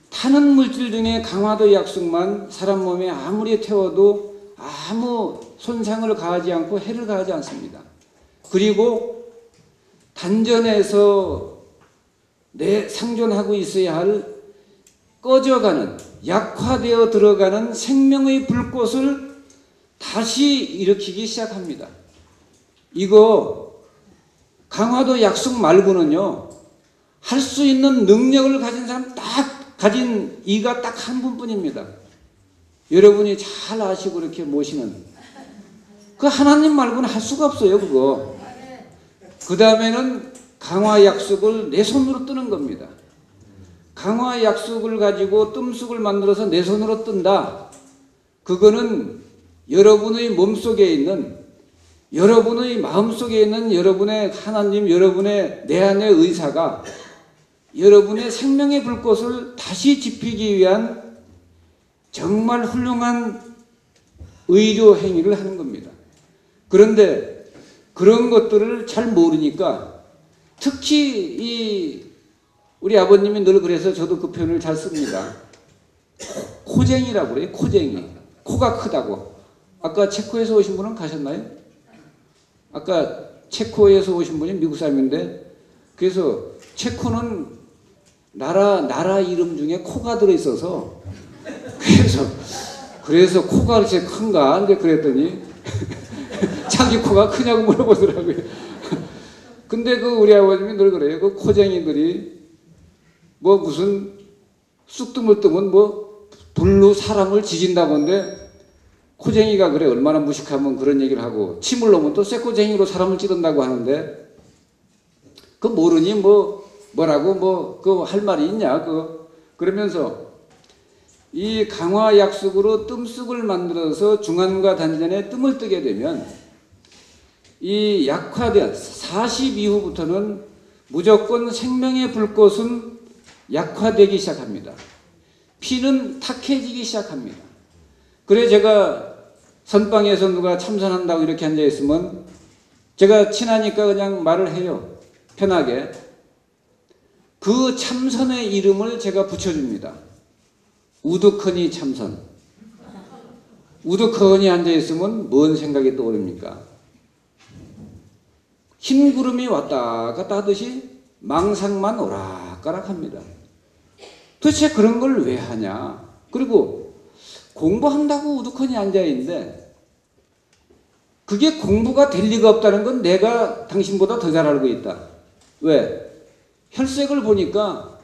타는 물질 중에 강화도 약숙만 사람 몸에 아무리 태워도 아무 손상을 가하지 않고 해를 가하지 않습니다. 그리고 단전에서 상존하고 있어야 할 꺼져가는, 약화되어 들어가는 생명의 불꽃을 다시 일으키기 시작합니다. 이거 강화도 약숙 말고는요, 할 수 있는 능력을 가진 사람 딱 가진 이가 딱 한 분뿐입니다. 여러분이 잘 아시고 이렇게 모시는 그 하나님 말고는 할 수가 없어요. 그거. 그 다음에는 강화 약속을 내 손으로 뜨는 겁니다. 강화 약속을 가지고 뜸쑥을 만들어서 내 손으로 뜬다. 그거는 여러분의 몸속에 있는, 여러분의 마음속에 있는 여러분의 하나님, 여러분의 내 안의 의사가 여러분의 생명의 불꽃을 다시 지피기 위한 정말 훌륭한 의료 행위를 하는 겁니다. 그런데 그런 것들을 잘 모르니까, 특히 우리 아버님이 늘 그래서 저도 그 표현을 잘 씁니다. 코쟁이라고 그래요. 코쟁이. 코가 크다고. 아까 체코에서 오신 분은 가셨나요? 아까 체코에서 오신 분이 미국 사람인데, 그래서 체코는 나라 이름 중에 코가 들어있어서, 그래서 코가 이렇게 큰가? 이제 그랬더니 자기 코가 크냐고 물어보더라고요. 근데 그 우리 아버님이 늘 그래요. 그 코쟁이들이 뭐 무슨 쑥뜸을 뜨면 뭐 불로 사람을 지진다건데, 코쟁이가 그래 얼마나 무식하면 그런 얘기를 하고, 침을 놓으면 또 쇠코쟁이로 사람을 찌른다고 하는데, 그 모르니 뭐라고 그 할 말이 있냐 그러면서 이 강화 약속으로 뜸쑥을 만들어서 중안과 단전에 뜸을 뜨게 되면 이 약화된 40 이후부터는 무조건 생명의 불꽃은 약화되기 시작합니다. 피는 탁해지기 시작합니다. 그래 제가 선방에서 누가 참선한다고 이렇게 앉아있으면 제가 친하니까 그냥 말을 해요. 편하게. 그 참선의 이름을 제가 붙여줍니다. 우두커니 참선. 우두커니 앉아있으면 뭔 생각이 떠오릅니까? 흰 구름이 왔다 갔다 하듯이 망상만 오락가락합니다. 도대체 그런 걸 왜 하냐? 그리고 공부한다고 우두커니 앉아있는데 그게 공부가 될 리가 없다는 건 내가 당신보다 더 잘 알고 있다. 왜? 혈색을 보니까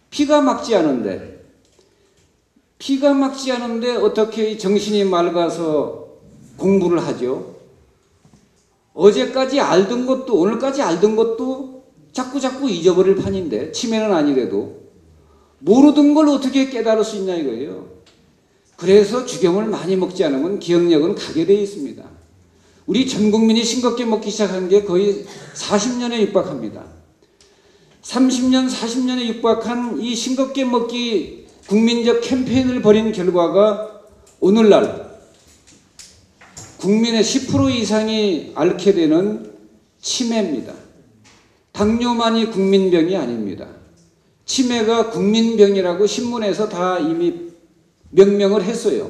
피가 막지 않은데 어떻게 정신이 맑아서 공부를 하죠? 어제까지 알던 것도 오늘까지 알던 것도 자꾸 잊어버릴 판인데, 치매는 아니래도 모르던 걸 어떻게 깨달을 수 있냐 이거예요. 그래서 죽염을 많이 먹지 않으면 기억력은 가게 되어 있습니다. 우리 전 국민이 싱겁게 먹기 시작한 게 거의 40년에 육박합니다. 30년, 40년에 육박한 이 싱겁게 먹기 국민적 캠페인을 벌인 결과가 오늘날 국민의 10% 이상이 앓게 되는 치매입니다. 당뇨만이 국민병이 아닙니다. 치매가 국민병이라고 신문에서 다 이미 명명을 했어요.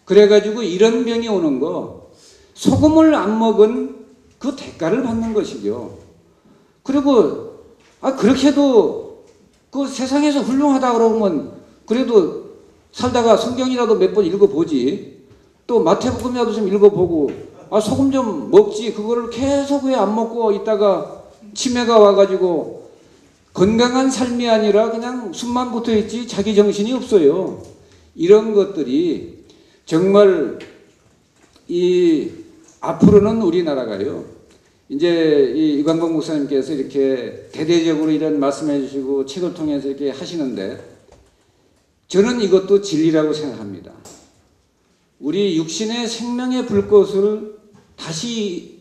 그래가지고 이런 병이 오는 거, 소금을 안 먹은 그 대가를 받는 것이죠. 그리고 그렇게도 그 세상에서 훌륭하다 그러면 그래도 살다가 성경이라도 몇 번 읽어보지. 또 마태복음이라도 좀 읽어보고, 소금 좀 먹지. 그거를 계속 왜 안 먹고 있다가 치매가 와가지고 건강한 삶이 아니라 그냥 숨만 붙어있지 자기 정신이 없어요. 이런 것들이 정말 앞으로는 우리나라가요, 이제 이광복 목사님께서 이렇게 대대적으로 이런 말씀해 주시고 책을 통해서 이렇게 하시는데, 저는 이것도 진리라고 생각합니다. 우리 육신의 생명의 불꽃을 다시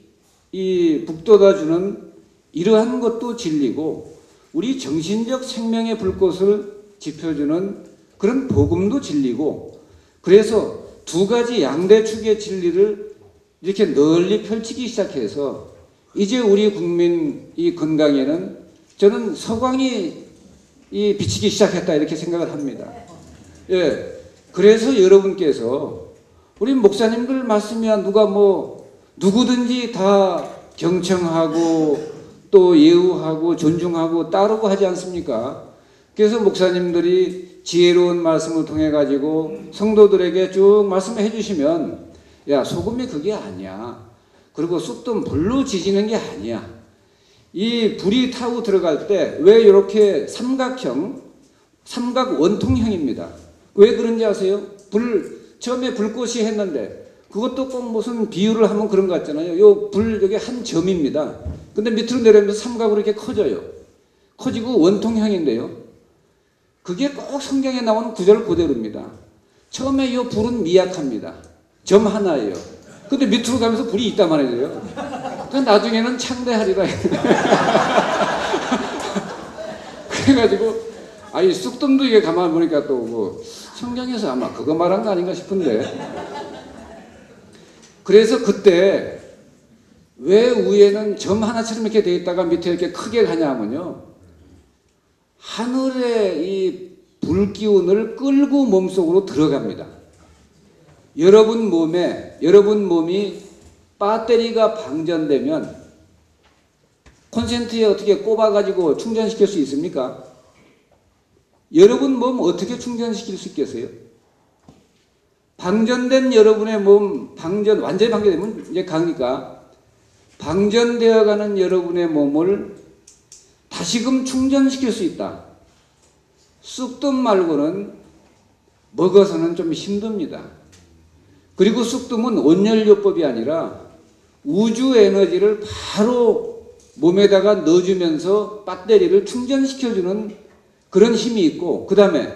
북돋아주는 이러한 것도 진리고, 우리 정신적 생명의 불꽃을 지펴주는 그런 복음도 진리고, 그래서 두 가지 양대축의 진리를 이렇게 널리 펼치기 시작해서 이제 우리 국민 이 건강에는 저는 서광이 비치기 시작했다 이렇게 생각을 합니다. 예, 그래서 여러분께서 우리 목사님들 말씀이야 누구든지 다 경청하고 또 예우하고 존중하고 따르고 하지 않습니까? 그래서 목사님들이 지혜로운 말씀을 통해 가지고 성도들에게 쭉 말씀해 주시면, 야, 소금이 그게 아니야. 그리고 쑥도 불로 지지는 게 아니야. 이 불이 타고 들어갈 때 왜 이렇게 삼각형 삼각 원통형입니다. 왜 그런지 아세요? 처음에 불꽃이 했는데 그것도 꼭 무슨 비유를 하면 그런 것 같잖아요. 요 여기 한 점입니다. 근데 밑으로 내려오면서 삼각으로 이렇게 커져요. 커지고 원통형인데요. 그게 꼭 성경에 나온 구절 그대로입니다. 처음에 이 불은 미약합니다. 점 하나예요. 근데 밑으로 가면서 불이 있단 말이에요. 그러니까 나중에는 창대하리라. 그래가지고 아이 쑥뜸도 이게 가만 보니까 또 뭐 성경에서 아마 그거 말한 거 아닌가 싶은데. 그래서 그때 왜 위에는 점 하나처럼 이렇게 돼 있다가 밑에 이렇게 크게 가냐면요. 하늘의 이 불기운을 끌고 몸속으로 들어갑니다. 여러분 몸이 배터리가 방전되면 콘센트에 어떻게 꼽아가지고 충전시킬 수 있습니까? 여러분 몸 어떻게 충전시킬 수 있겠어요? 방전된 여러분의 몸, 완전히 방전되면 이제 가니까 방전되어 가는 여러분의 몸을 다시금 충전시킬 수 있다. 쑥뜸 말고는 먹어서는 좀 힘듭니다. 그리고 쑥뜸은 온연료법이 아니라 우주 에너지를 바로 몸에다가 넣어주면서 배터리를 충전시켜주는 그런 힘이 있고, 그 다음에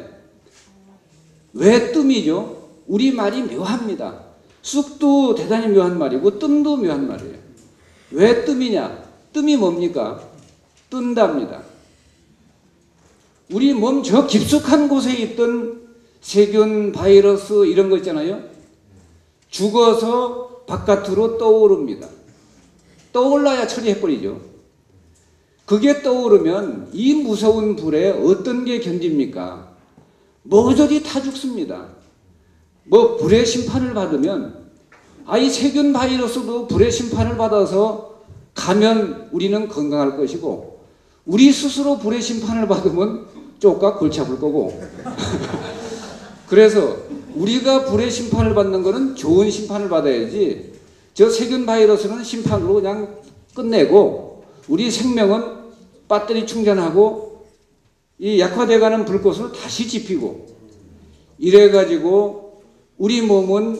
왜 뜸이죠? 우리 말이 묘합니다. 쑥도 대단히 묘한 말이고 뜸도 묘한 말이에요. 왜 뜸이냐? 뜸이 뭡니까? 뜬답니다. 우리 몸 저 깊숙한 곳에 있던 세균, 바이러스 이런 거 있잖아요. 죽어서 바깥으로 떠오릅니다. 떠올라야 처리해버리죠. 그게 떠오르면 이 무서운 불에 어떤 게 견딥니까? 모조리 타 죽습니다. 뭐 불의 심판을 받으면 이 세균 바이러스도 불의 심판을 받아서 가면 우리는 건강할 것이고, 우리 스스로 불의 심판을 받으면 쪽과 골치 아플 거고. 그래서 우리가 불의 심판을 받는 것은 좋은 심판을 받아야지, 저 세균 바이러스는 심판으로 그냥 끝내고 우리 생명은 배터리 충전하고 이 약화돼가는 불꽃을 다시 지피고, 이래가지고 우리 몸은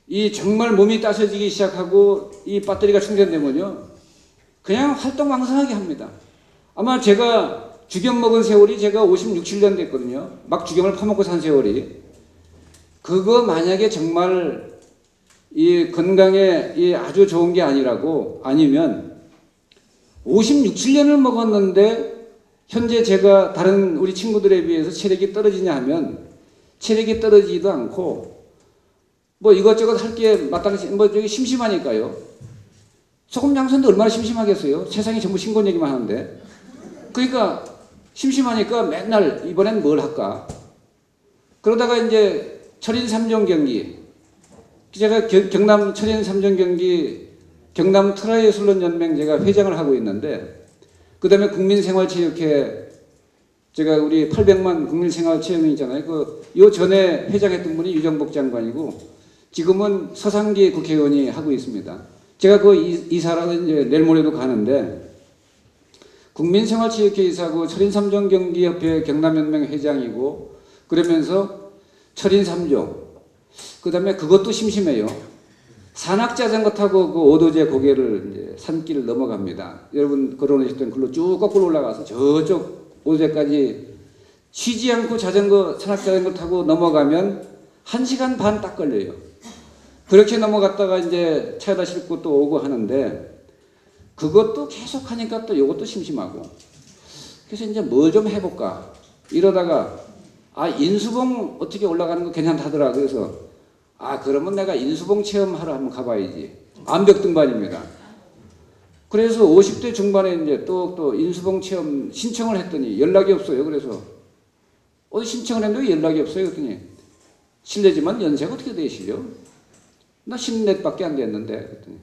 이 정말 몸이 따스해지기 시작하고 이 배터리가 충전되면요 그냥 활동왕성하게 합니다. 아마 제가 주겸 먹은 세월이 제가 56, 7년 됐거든요. 막 주겸을 파먹고 산 세월이. 그거 만약에 정말 이 건강에 이 아주 좋은 게 아니면 56, 7년을 먹었는데 현재 제가 다른 우리 친구들에 비해서 체력이 떨어지냐 하면 체력이 떨어지지도 않고, 뭐 이것저것 할 게 마땅히 뭐 저기 심심하니까요. 소금 장사인데 얼마나 심심하겠어요? 세상이 전부 싱거운 얘기만 하는데. 그러니까 심심하니까 맨날 이번엔 뭘 할까? 그러다가 이제 철인 3종 경기, 제가 경남 철인 3종 경기 경남 트라이애슬론 연맹 제가 회장을 하고 있는데, 그 다음에 국민생활체육회 제가 우리 800만 국민생활체육회 있잖아요. 요 전에 회장했던 분이 유정복 장관이고 지금은 서상기 국회의원이 하고 있습니다. 제가 그 이사라도 이제 내일 모레도 가는데, 국민생활체육회 이사고 철인 3종 경기협회 경남연맹 회장이고, 그러면서 철인 3종, 그 다음에 그것도 심심해요. 산악자전거 타고 그 오도제 고개를 이제 산길을 넘어갑니다. 여러분 걸어오셨던 글로 쭉 거꾸로 올라가서 저쪽 오도제까지 쉬지 않고 산악자전거 타고 넘어가면 1시간 반 딱 걸려요. 그렇게 넘어갔다가 이제 차에다 싣고 또 오고 하는데, 그것도 계속 하니까 또 이것도 심심하고, 그래서 이제 뭐 좀 해볼까 이러다가 인수봉 어떻게 올라가는 거 괜찮다더라. 그래서 그러면 내가 인수봉 체험하러 한번 가봐야지. 암벽 등반입니다. 그래서 50대 중반에 이제 또 인수봉 체험 신청을 했더니 연락이 없어요. 그래서 어디 신청을 했는데 왜 연락이 없어요? 그랬더니 실례지만 연세가 어떻게 되시죠? 나 10넷밖에 안 됐는데. 그랬더니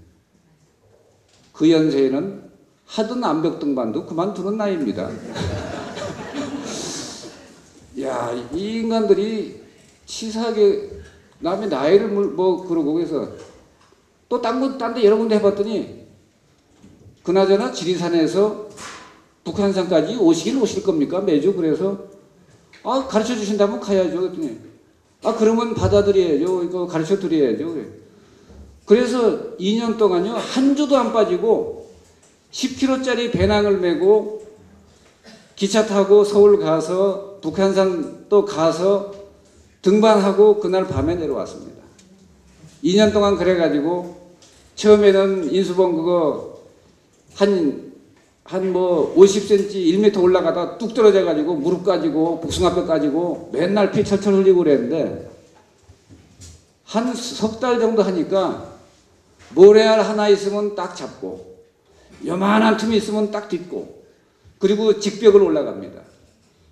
그 연세에는 하던 암벽 등반도 그만두는 나이입니다. 야, 이 인간들이 치사하게 남의 나이를 뭐 그러고, 그래서 또 딴 데 여러 군데 해봤더니 그나저나 지리산에서 북한산까지 오실 겁니까? 매주? 그래서 아, 가르쳐 주신다면 가야죠. 그랬더니, 아, 그러면 받아들여야죠. 이거 가르쳐 드려야죠. 그래서 2년 동안요, 한 주도 안 빠지고 10km짜리 배낭을 메고 기차 타고 서울 가서 북한산 또 가서 등반하고 그날 밤에 내려왔습니다. 2년 동안 그래가지고 처음에는 인수봉 그거 한 뭐 50cm, 1m 올라가다 뚝 떨어져가지고 무릎 까지고 복숭아뼈 까지고 맨날 피 철철 흘리고 그랬는데 한 석 달 정도 하니까 모래알 하나 있으면 딱 잡고 요만한 틈이 있으면 딱 딛고 그리고 직벽을 올라갑니다.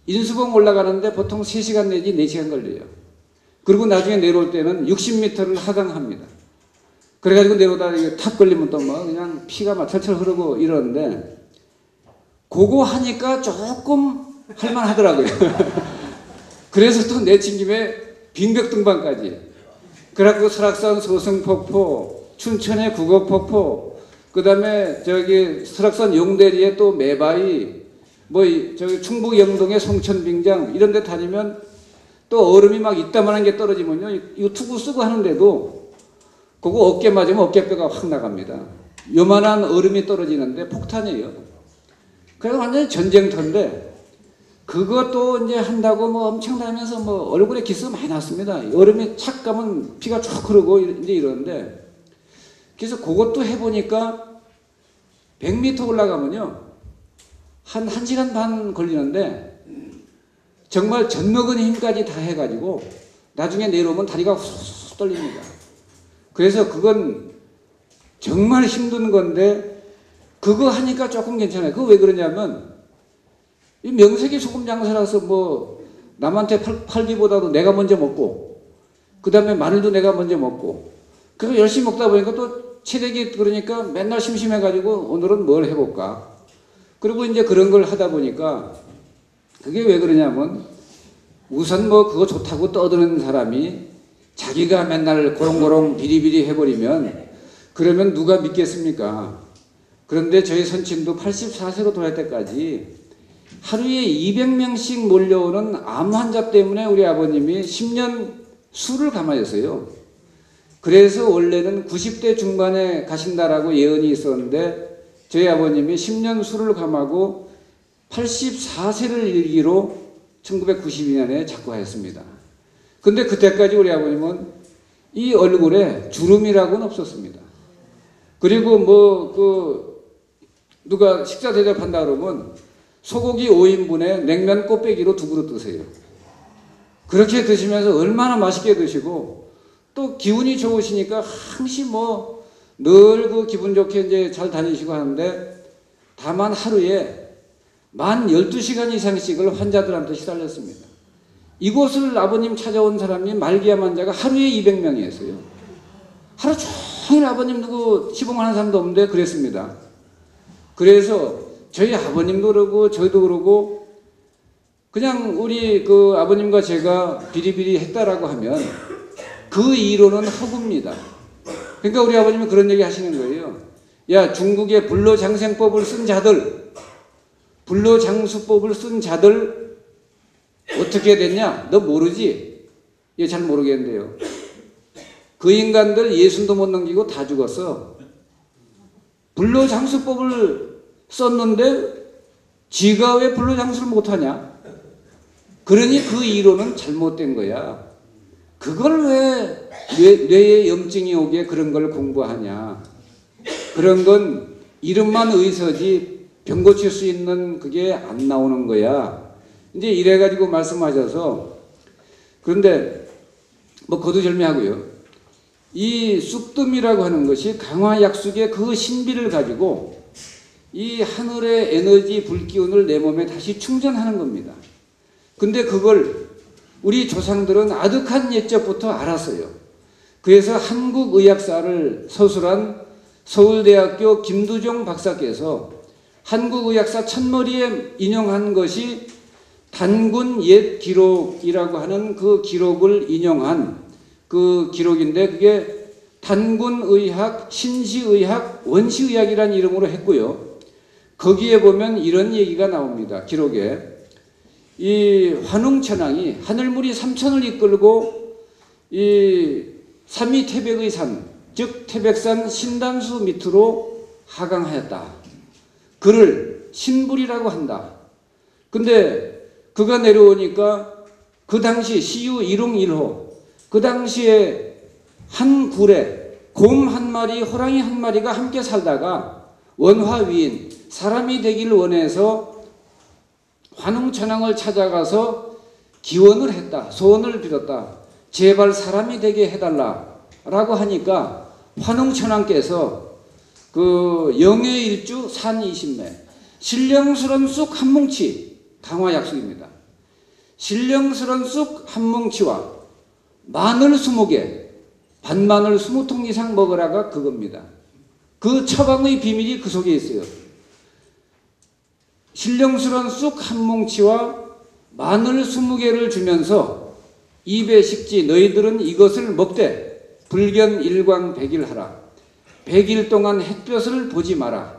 인수봉 올라가는데 보통 3시간 내지 4시간 걸려요. 그리고 나중에 내려올 때는 60m를 하강합니다. 그래가지고 내려오다 탁 걸리면 또 뭐 그냥 피가 막 철철 흐르고 이러는데 그거 하니까 조금 할만하더라고요. 그래서 또 내친 김에 빙벽 등반까지. 그래갖고 설악산 소승폭포, 춘천의 국어폭포, 그 다음에 저기 설악산 용대리에 또 매바위, 뭐 저기 충북 영동의 송천빙장 이런 데 다니면 또 얼음이 막 이따만한 게 떨어지면요, 이거 투구 쓰고 하는데도 그거 어깨 맞으면 어깨뼈가 확 나갑니다. 요만한 얼음이 떨어지는데 폭탄이에요. 그래서 완전히 전쟁터인데 그것도 이제 한다고 뭐 엄청나면서 뭐 얼굴에 기스 많이 났습니다. 얼음이 착 가면 피가 쭉 흐르고 이제 이러는데 그래서 그것도 해보니까 100m 올라가면요 한 1시간 반 걸리는데 정말 젖먹은 힘까지 다 해가지고 나중에 내려오면 다리가 훅 떨립니다. 그래서 그건 정말 힘든 건데 그거 하니까 조금 괜찮아요. 그거 왜 그러냐면 이 명색이 소금 장사라서 뭐 남한테 팔기보다도 내가 먼저 먹고 그 다음에 마늘도 내가 먼저 먹고 그래서 열심히 먹다 보니까 또 체력이 그러니까 맨날 심심해가지고 오늘은 뭘 해볼까. 그리고 이제 그런 걸 하다 보니까 그게 왜 그러냐면 우선 뭐 그거 좋다고 떠드는 사람이 자기가 맨날 고롱고롱 비리비리 해버리면 그러면 누가 믿겠습니까? 그런데 저희 선친도 84세로 돌아갈 때까지 하루에 200명씩 몰려오는 암 환자 때문에 우리 아버님이 10년 술을 감하셨어요. 그래서 원래는 90대 중반에 가신다라고 예언이 있었는데 저희 아버님이 10년 술을 감하고 84세를 일기로 1992년에 작고하였습니다. 근데 그때까지 우리 아버님은 이 얼굴에 주름이라고는 없었습니다. 그리고 뭐 누가 식사 대접한다 그러면 소고기 5인분에 냉면 꽃배기로 2그릇 드세요. 그렇게 드시면서 얼마나 맛있게 드시고 또 기운이 좋으시니까 항시 뭐 늘 그 기분 좋게 이제 잘 다니시고 하는데 다만 하루에 만 12시간 이상씩을 환자들한테 시달렸습니다. 이곳을 아버님 찾아온 사람이 말기암 환자가 하루에 200명이었어요. 하루 종일 아버님 누구 시봉하는 사람도 없는데 그랬습니다. 그래서 저희 아버님도 그러고 저희도 그러고 그냥 우리 그 아버님과 제가 비리비리 했다라고 하면 그 이론은 허구입니다. 그러니까 우리 아버님이 그런 얘기 하시는 거예요. 야, 중국의 불로장생법을 쓴 자들, 불로장수법을 쓴 자들 어떻게 됐냐? 너 모르지? 얘 잘 모르겠는데요. 그 인간들 예순도 못 넘기고 다 죽었어. 불로장수법을 썼는데 지가 왜 불로장수를 못하냐? 그러니 그 이론은 잘못된 거야. 그걸 왜 뇌에 염증이 오게 그런 걸 공부하냐? 그런 건 이름만 의서지 병 고칠 수 있는 그게 안 나오는 거야. 이제 이래가지고 말씀하셔서 그런데 뭐 거두절미하고요. 이 쑥뜸이라고 하는 것이 강화약숙의 그 신비를 가지고 이 하늘의 에너지 불기운을 내 몸에 다시 충전하는 겁니다. 근데 그걸 우리 조상들은 아득한 옛적부터 알았어요. 그래서 한국의학사를 서술한 서울대학교 김두종 박사께서 한국의학사 첫머리에 인용한 것이 단군 옛 기록이라고 하는 그 기록을 인용한 그 기록인데 그게 단군의학, 신시의학, 원시의학이라는 이름으로 했고요. 거기에 보면 이런 얘기가 나옵니다. 기록에. 이 환웅천왕이 하늘물이 삼천을 이끌고 이 삼위태백의 산, 즉 태백산 신단수 밑으로 하강하였다. 그를 신불이라고 한다. 근데 그가 내려오니까 그 당시 시유 일웅일호, 그 당시에 한 굴에 곰 한 마리, 호랑이 한 마리가 함께 살다가 원화위인, 사람이 되길 원해서 환웅천왕을 찾아가서 기원을 했다. 소원을 빌었다. 제발 사람이 되게 해달라 라고 하니까 환웅천왕께서 그 영해일주 산이십매, 신령스런 쑥 한 뭉치, 강화약속입니다. 신령스런 쑥 한 뭉치와 마늘 20개, 반마늘 20통 이상 먹으라가 그겁니다. 그 처방의 비밀이 그 속에 있어요. 신령스런 쑥 한 뭉치와 마늘 20개를 주면서 입에 식지 너희들은 이것을 먹되 불견 일광 100일 하라. 100일 동안 햇볕을 보지 마라.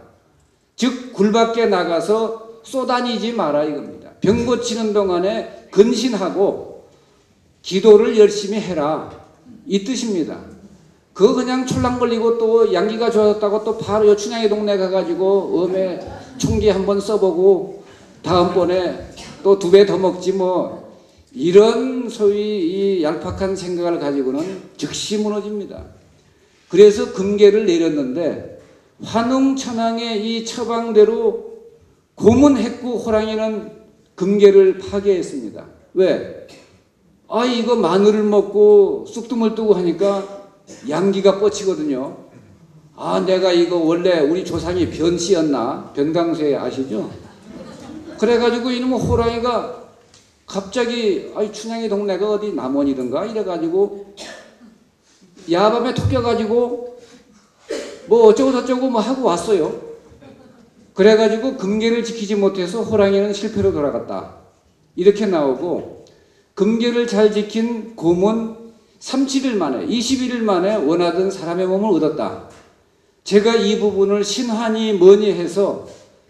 즉 굴 밖에 나가서 쏘다니지 마라 이겁니다. 병 고치는 동안에 근신하고 기도를 열심히 해라 이 뜻입니다. 그거 그냥 촐랑거리고 또 양기가 좋아졌다고 또 바로 요 춘향이 동네 가가지고 음에 총기 한번 써보고 다음번에 또 2배 더 먹지 뭐, 이런 소위 이 얄팍한 생각을 가지고는 즉시 무너집니다. 그래서 금계를 내렸는데 환웅천왕의 이 처방대로 곰은 했고 호랑이는 금계를 파괴했습니다. 왜? 아, 이거 마늘을 먹고 쑥두물 뜨고 하니까 양기가 뻗치거든요. 아, 내가 이거 원래 우리 조상이 변씨였나? 변강쇠 아시죠? 그래가지고 이놈의 호랑이가 갑자기 춘향이 동네가 어디 남원이든가 이래가지고 야밤에 톡껴가지고 뭐 어쩌고 저쩌고 뭐 하고 왔어요. 그래가지고 금계를 지키지 못해서 호랑이는 실패로 돌아갔다. 이렇게 나오고, 금계를 잘 지킨 곰은 37일 만에 21일 만에 원하던 사람의 몸을 얻었다. 제가 이 부분을 신하니 뭐니 해서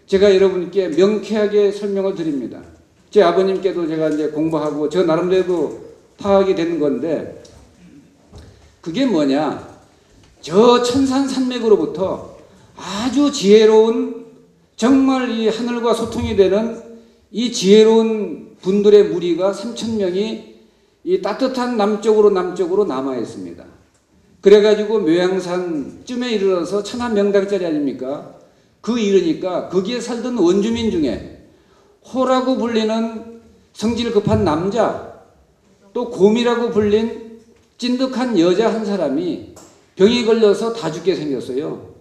제가 여러분께 명쾌하게 설명을 드립니다. 제 아버님께도 제가 이제 공부하고 저 나름대로 파악이 되는 건데, 그게 뭐냐, 저 천산산맥으로부터 아주 지혜로운, 정말 이 하늘과 소통이 되는 이 지혜로운 분들의 무리가 3,000명이 이 따뜻한 남쪽으로 남아 있습니다. 그래가지고 묘양산쯤에 이르러서 천하명당짜리 아닙니까? 그 이르니까 거기에 살던 원주민 중에 호라고 불리는 성질 급한 남자, 또 곰이라고 불린 찐득한 여자 한 사람이 병이 걸려서 다 죽게 생겼어요.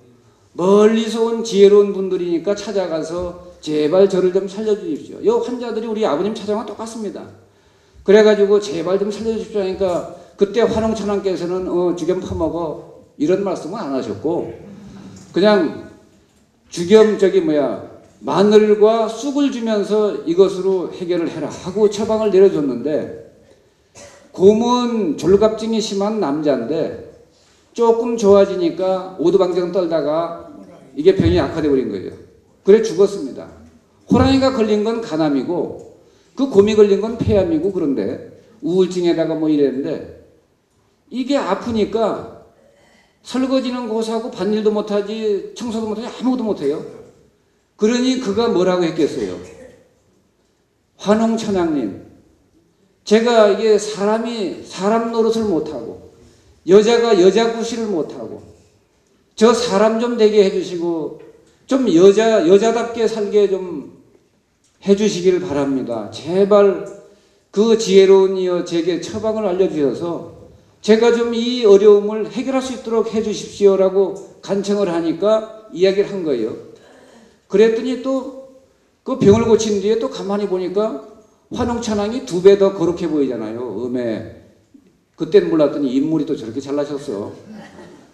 멀리서 온 지혜로운 분들이니까 찾아가서 제발 저를 좀 살려주십시오. 이 환자들이 우리 아버님 찾아와 똑같습니다. 그래가지고 제발 좀 살려주십시오 하니까 그때 환웅천왕께서는 주겸 퍼먹어 이런 말씀은 안 하셨고, 그냥 주겸 마늘과 쑥을 주면서 이것으로 해결을 해라 하고 처방을 내려줬는데, 곰은 졸갑증이 심한 남자인데 조금 좋아지니까 오두방정 떨다가 이게 병이 악화돼 버린 거예요. 그래 죽었습니다. 호랑이가 걸린 건 간암이고 그 곰이 걸린 건 폐암이고, 그런데 우울증에다가 뭐 이랬는데 이게 아프니까 설거지는 고사하고 밭일도 못하지 청소도 못하지 아무것도 못해요. 그러니 그가 뭐라고 했겠어요? 환웅천왕님, 제가 이게 사람이 사람 노릇을 못하고 여자가 여자 구실을 못하고 저 사람 좀 되게 해주시고 좀 여자답게 살게 좀 해주시기를 바랍니다. 제발 그 지혜로운 이여 제게 처방을 알려주셔서 제가 좀 이 어려움을 해결할 수 있도록 해주십시오라고 간청을 하니까 이야기를 한 거예요. 그랬더니 또 그 병을 고친 뒤에 또 가만히 보니까 환웅천왕이 2배 더 거룩해 보이잖아요. 그때는 몰랐더니 인물이 또 저렇게 잘나셨어.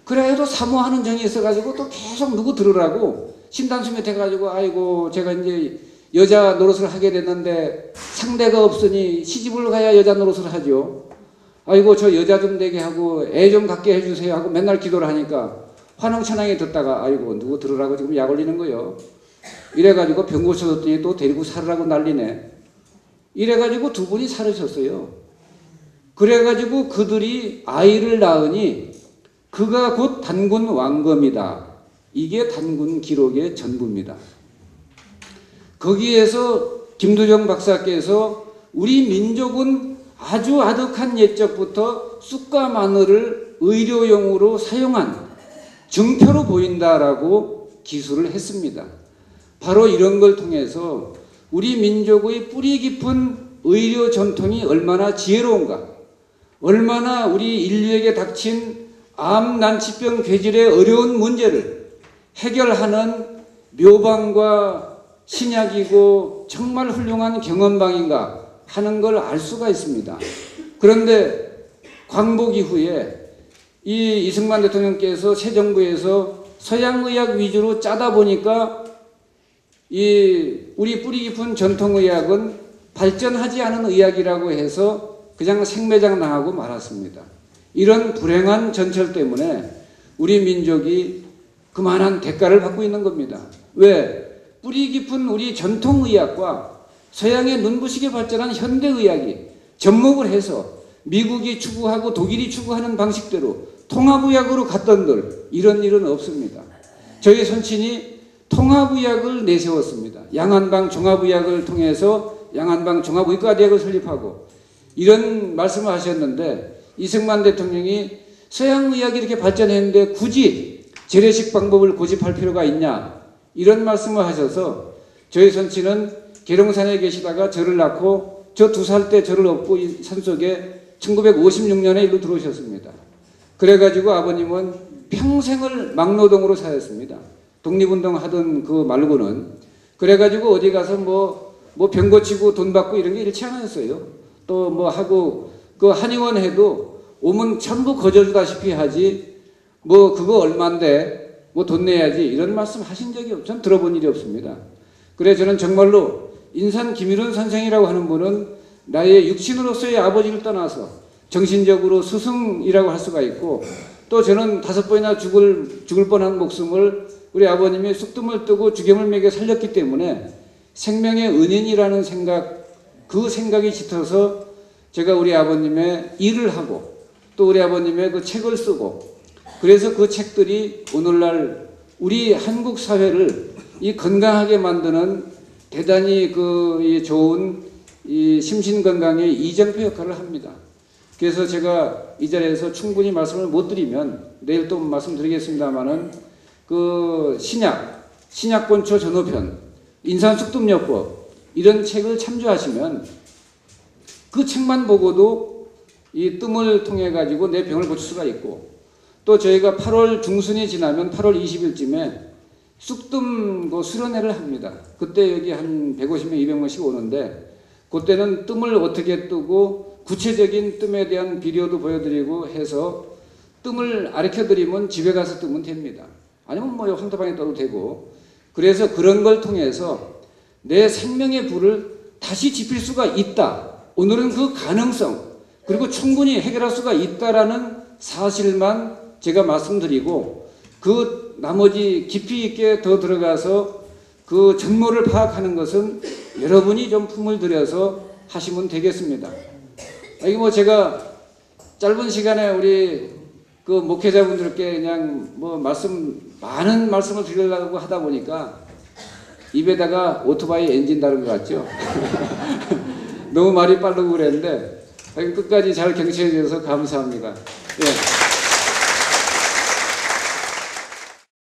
그래도 사모하는 정이 있어가지고 또 계속 누구 들으라고 신단수면 돼가지고, 아이고 제가 이제 여자 노릇을 하게 됐는데 상대가 없으니 시집을 가야 여자 노릇을 하죠. 아이고 저 여자 좀 되게 하고 애 좀 갖게 해주세요 하고 맨날 기도를 하니까 환웅천왕이 듣다가 아이고 누구 들으라고 지금 약 올리는 거요. 이래가지고 병 고쳐줬더니 또 데리고 살으라고 난리네. 이래가지고 두 분이 살으셨어요. 그래가지고 그들이 아이를 낳으니 그가 곧 단군 왕검이다. 이게 단군 기록의 전부입니다. 거기에서 김두정 박사께서 우리 민족은 아주 아득한 옛적부터 쑥과 마늘을 의료용으로 사용한 증표로 보인다라고 기술을 했습니다. 바로 이런 걸 통해서 우리 민족의 뿌리 깊은 의료 전통이 얼마나 지혜로운가, 얼마나 우리 인류에게 닥친 암, 난치병, 괴질의 어려운 문제를 해결하는 묘방과 신약이고 정말 훌륭한 경험방인가 하는 걸 알 수가 있습니다. 그런데 광복 이후에 이 이승만 대통령께서 새 정부에서 서양의학 위주로 짜다 보니까 우리 뿌리 깊은 전통의학은 발전하지 않은 의학이라고 해서 그냥 생매장 당하고 말았습니다. 이런 불행한 전철 때문에 우리 민족이 그만한 대가를 받고 있는 겁니다. 왜? 뿌리 깊은 우리 전통의학과 서양의 눈부시게 발전한 현대의학이 접목을 해서 미국이 추구하고 독일이 추구하는 방식대로 통합의학으로 갔던들 이런 일은 없습니다. 저희 선친이 통합의학을 내세웠습니다. 양한방 종합의학을 통해서 양한방 종합의과대학을 설립하고 이런 말씀을 하셨는데 이승만 대통령이 서양의학이 이렇게 발전했는데 굳이 재래식 방법을 고집할 필요가 있냐 이런 말씀을 하셔서 저희 선친은 계룡산에 계시다가 저를 낳고 저 2살 때 저를 업고 이 산속에 1956년에 일로 들어오셨습니다. 그래가지고 아버님은 평생을 막노동으로 사셨습니다. 독립운동 하던 그 말고는. 그래가지고 어디 가서 뭐 병 고치고 돈 받고 이런 게 이렇지 않았어요. 또 뭐 하고 그 한의원 해도 오면 전부 거저주다시피 하지 뭐 그거 얼만데 뭐 돈 내야지 이런 말씀 하신 적이 전 들어본 일이 없습니다. 그래 저는 정말로 인산 김일훈 선생이라고 하는 분은 나의 육신으로서의 아버지를 떠나서 정신적으로 스승이라고 할 수가 있고 또 저는 5번이나 죽을 뻔한 목숨을 우리 아버님이 쑥뜸을 뜨고 주경을 매겨 살렸기 때문에 생명의 은인이라는 생각, 그 생각이 짙어서 제가 우리 아버님의 일을 하고 또 우리 아버님의 그 책을 쓰고 그래서 그 책들이 오늘날 우리 한국 사회를 이 건강하게 만드는 대단히 이 좋은 이 심신건강의 이정표 역할을 합니다. 그래서 제가 이 자리에서 충분히 말씀을 못 드리면 내일 또 말씀드리겠습니다만은 그 신약본초 전후편, 인산숙뜸요법 이런 책을 참조하시면 그 책만 보고도 이 뜸을 통해 가지고 내 병을 고칠 수가 있고 또 저희가 8월 중순이 지나면 8월 20일쯤에 쑥뜸 그 수련회를 합니다. 그때 여기 한 150명, 200명씩 오는데 그때는 뜸을 어떻게 뜨고 구체적인 뜸에 대한 비디오도 보여드리고 해서 뜸을 가르쳐드리면 집에 가서 뜨면 됩니다. 아니면 뭐 황토방에 떠도 되고 그래서 그런 걸 통해서 내 생명의 불을 다시 지필 수가 있다. 오늘은 그 가능성 그리고 충분히 해결할 수가 있다라는 사실만 제가 말씀드리고 그 나머지 깊이 있게 더 들어가서 그 전모를 파악하는 것은 여러분이 좀 품을 들여서 하시면 되겠습니다. 이거 뭐 제가 짧은 시간에 우리 그 목회자분들께 그냥 뭐 많은 말씀을 드리려고 하다 보니까 입에다가 오토바이 엔진 다른 것 같죠? 너무 말이 빠르고 그랬는데 끝까지 잘 경청해 주셔서 감사합니다. 예.